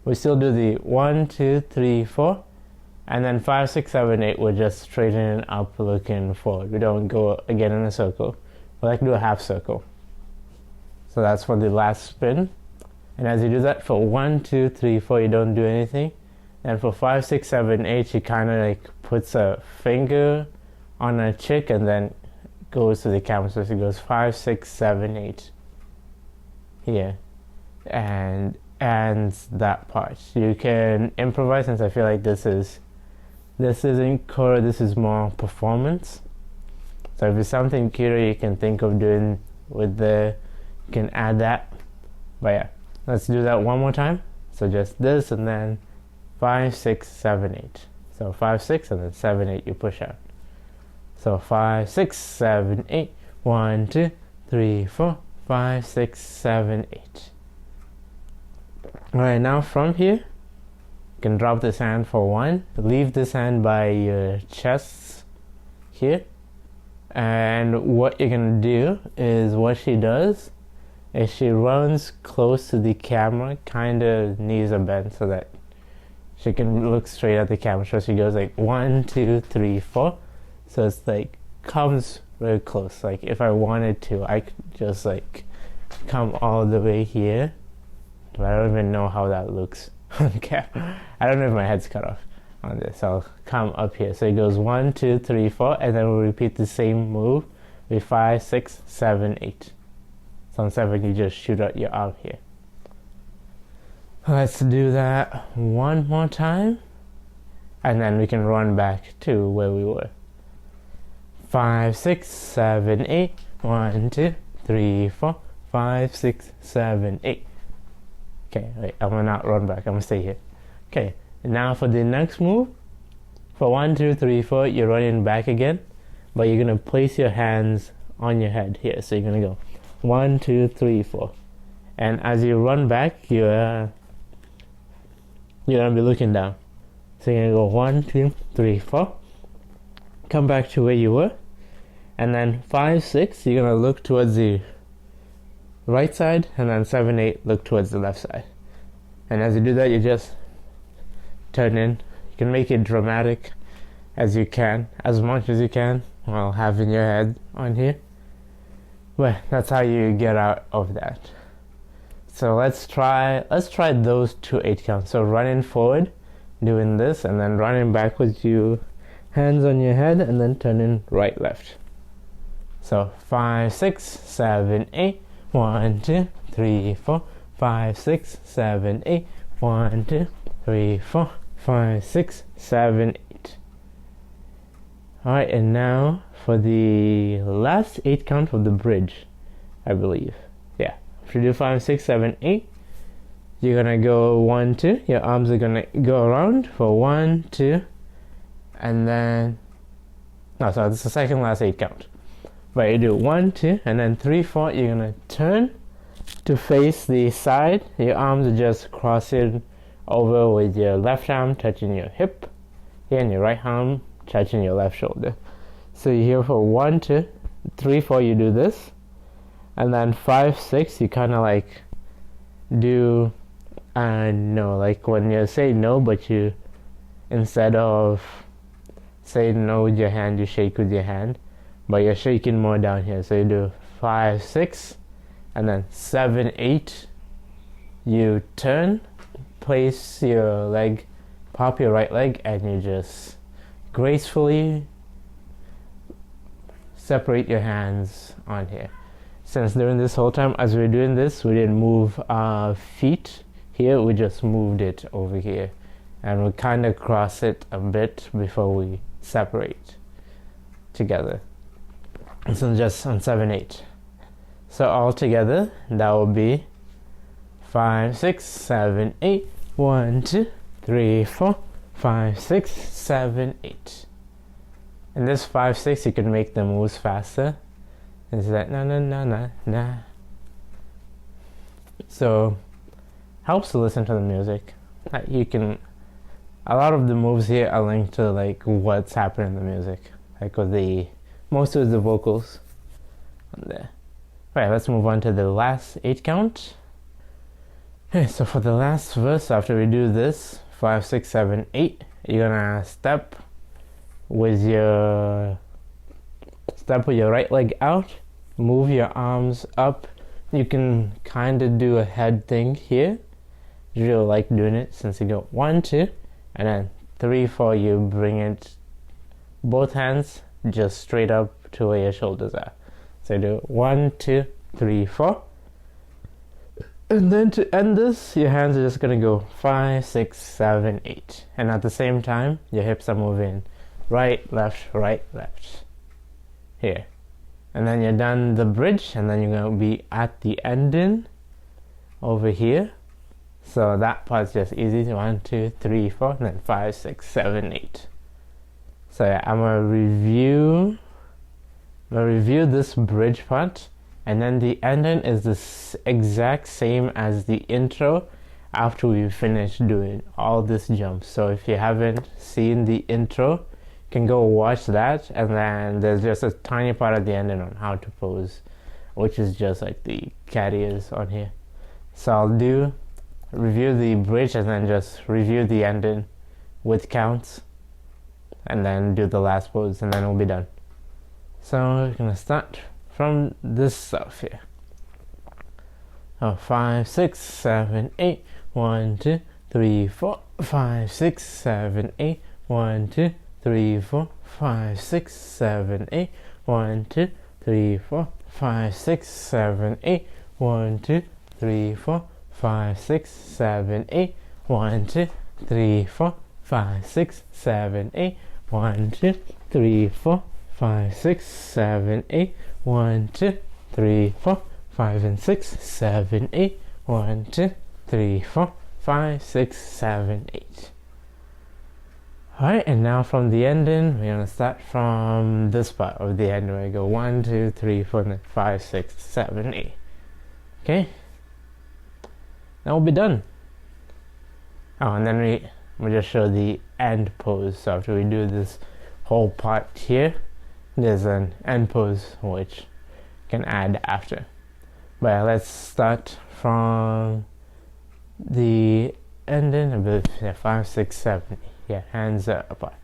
We still do the 1, 2, 3, 4. And then 5, 6, 7, 8, we're just straightening up, looking forward. We don't go again in a circle. We like to do a half circle. So that's for the last spin. And as you do that for 1, 2, 3, 4, you don't do anything. And for 5, 6, 7, 8, she kind of like puts a finger on her cheek and then goes to the camera. So she goes 5, 6, 7, 8 here, and that part. You can improvise, since I feel like this isn't core, this is more performance. So if it's something cuter you can think of doing with you can add that. But yeah, let's do that one more time. So just this, and then 5, 6, 7, 8. So 5, 6, and then 7, 8 you push out. So 5, 6, 7, 8. 1, 2, 3, 4, 5, 6, 7, 8. Alright, now from here, you can drop this hand for 1. Leave this hand by your chest here. And what you're going to do is, what she does is she runs close to the camera, kind of knees are bent so that she can look straight at the camera. So she goes like 1, 2, 3, 4. So it's like comes very close. Like if I wanted to, I could just like come all the way here. But I don't even know how that looks on camera. I don't know if my head's cut off on this. I'll come up here. So it goes 1, 2, 3, 4, and then we'll repeat the same move with 5, 6, 7, 8. So on 7, you just shoot out your arm here. Let's do that one more time, and then we can run back to where we were. 5, 6, 7, 8. 1, 2, 3, 4, 5, 6, 7, 8. Okay, wait, I'm gonna not run back. I'm gonna stay here. Okay, now for the next move, for 1, 2, 3, 4, you're running back again, but you're gonna place your hands on your head here. So you're gonna go 1, 2, 3, 4, and as you run back, you're gonna be looking down. So you're gonna go 1, 2, 3, 4. Come back to where you were, and then 5, 6, you're gonna look towards the right side, and then 7, 8, look towards the left side. And as you do that, you just turn in. You can make it dramatic as you can, as much as you can, while having your head on here. But that's how you get out of that. So let's try those 2 8 counts. So running forward, doing this, and then running backwards, you hands on your head, and then turning right, left. So 5, 6, 7, 8. 1, 2, 3, 4, 5, 6, 7, 8. 1, 2, 3, 4, 5, 6, 7, 8. Alright, and now for the last 8 count of the bridge, I believe. Yeah. If you do 5, 6, 7, 8, you're gonna go 1, 2. Your arms are gonna go around for 1, 2, and then no, sorry, this is the second last 8 count. But you do 1, 2, and then 3, 4. You're gonna turn to face the side. Your arms are just crossing over with your left arm touching your hip, here, and your right arm touching your left shoulder. So you're here for 1, 2, 3, 4. You do this, and then 5, 6. You kind of like do no, like when you say no, but you, instead of saying no with your hand, you shake with your hand, but you're shaking more down here. So you do 5, 6, and then 7, 8. You turn, place your leg, pop your right leg, and you just gracefully separate your hands on here. Since during this whole time as we were doing this, we didn't move our feet here, we just moved it over here, and we kind of cross it a bit before we separate together. So just on 7, 8. So all together that will be 5, 6, 7, 8. 1, 2, 3, 4, 5, 6, 7, 8. In this 5, 6, you can make the moves faster. It's like na na na na na. So helps to listen to the music. You can. A lot of the moves here are linked to like what's happening in the music, like with the most of the vocals on there. Alright, let's move on to the last 8 count. Okay, so for the last verse, after we do this 5, 6, 7, 8, you're gonna step with your right leg out, move your arms up. You can kind of do a head thing here. I really like doing it since you go 1, 2, and then 3, 4. You bring it both hands just straight up to where your shoulders are. So you do 1, 2, 3, 4. And then to end this, your hands are just gonna go 5, 6, 7, 8. And at the same time, your hips are moving right, left, here. And then you're done the bridge, and then you're gonna be at the ending over here. So that part's just easy. 1, 2, 3, 4, and then 5, 6, 7, 8. So yeah, I'm gonna review this bridge part, and then the ending is the exact same as the intro after we finish doing all this jump. So if you haven't seen the intro, you can go watch that, and then there's just a tiny part at the ending on how to pose, which is just like the carriers on here. So I'll review the bridge and then just review the ending with counts, and then do the last pose, and then we'll be done. So we're gonna start from this stuff here. 5, 6, 7, 8. 1, 2, 3, 4, 5, 6, 7, 8. 1, 2, 3, 4, 5, 6, 7, 8. 1, 2, 3, 4, 5, 6, 7, 8. 1, 2, 3, 4, 5, 6, 7, 8. 1, 2, 3, 4, 5, 6, 7, 8. 1, 2, 3, 4, 5, 6, 7, 8. 1, 2, 3, 4, 5 and 6, 7, 8. 1, 2, 3, 4, 5, 6, 7, 8. Alright, and now from the ending, we're gonna start from this part of the end where we go 1, 2, 3, 4, 5, 6, 7, 8. Okay? Now we'll be done. Oh, and then we just show the end pose. So after we do this whole part here, there's an end pose which you can add after. But let's start from the ending. I believe 5, 6, 7, 8. Yeah, hands apart.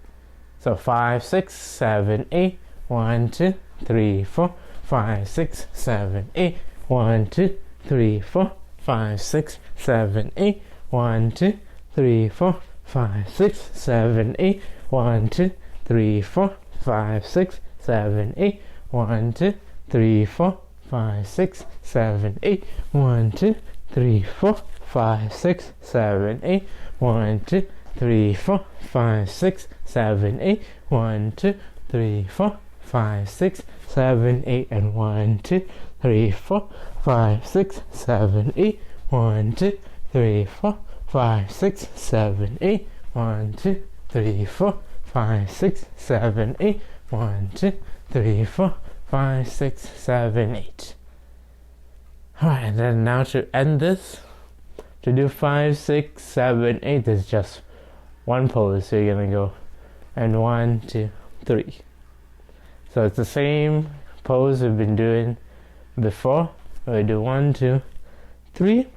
So 5, 6, 7, 8. 1, 2, 3, 4, 5, 6, 7, 8. 1, 2, 3, 4, 5, 6, 7, 8. 1, 2, 3, 4, 5, 6, 7, 8. 1, 2, 3, 4, 5, 6, 7, 8. 1, 2, 3, 4, 5, 6, 7, 8. 1, 2, 3, 4, 5, 6, 7, 8. 1, 2, 3, 4, 5, 6, 7, 8. 1, 2, 3, 4, 5, 6, 7, 8. And 1, 2, 3, 4, 5, 6, 7, 8. 1, 2, 3, 4, 5, 6, 7, 8. 1, 2, 3, 4, 5, 6, 7, 8. 1, 2, 3, 4, 5, 6, 7, 8. Alright, and then now to end this, to do 5, 6, 7, 8, there's just one pose. So you're gonna go and 1, 2, 3. So it's the same pose we've been doing before. We do 1, 2, 3,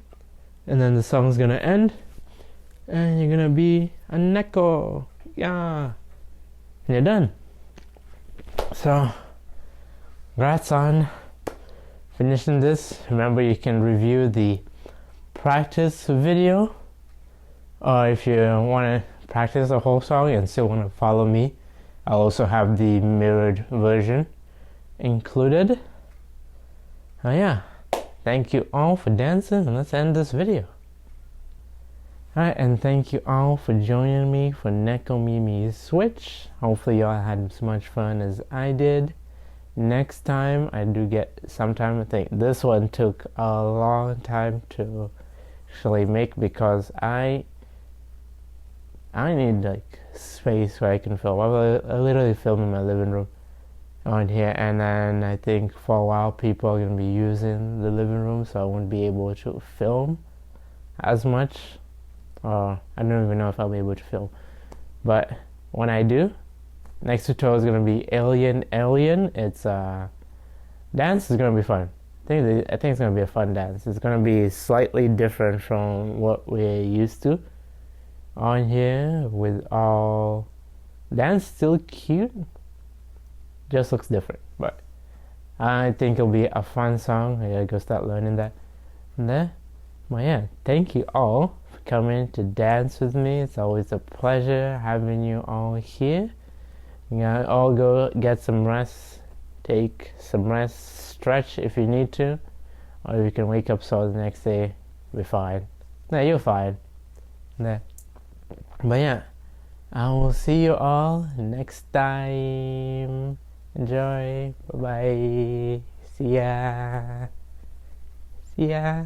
and then the song's gonna end, and you're gonna be a Neko. Yeah, and you're done. So, congrats on finishing this, remember you can review the practice video, or if you want to practice the whole song and still want to follow me, I'll also have the mirrored version included. Oh yeah, thank you all for dancing, and let's end this video. Alright, and thank you all for joining me for Nekomimi Switch. Hopefully y'all had as much fun as I did. Next time I do get some time. I think this one took a long time to actually make because I need like space where I can film. I literally film in my living room on here, and then I think for a while people are going to be using the living room, so I won't be able to film as much. I don't even know if I'll be able to film, but when I do, next tutorial is going to be Alien. It's dance is going to be fun. I think it's going to be a fun dance. It's going to be slightly different from what we're used to on here, with all dance still cute, just looks different, but I think it'll be a fun song. I gotta go start learning that from there. But yeah, thank you all for coming to dance with me. It's always a pleasure having you all here. You gotta all go get some rest, take some rest, stretch if you need to, or you can wake up so the next day be fine. Yeah, you're fine. Yeah. But yeah, I will see you all next time. Enjoy. Bye bye. See ya. See ya.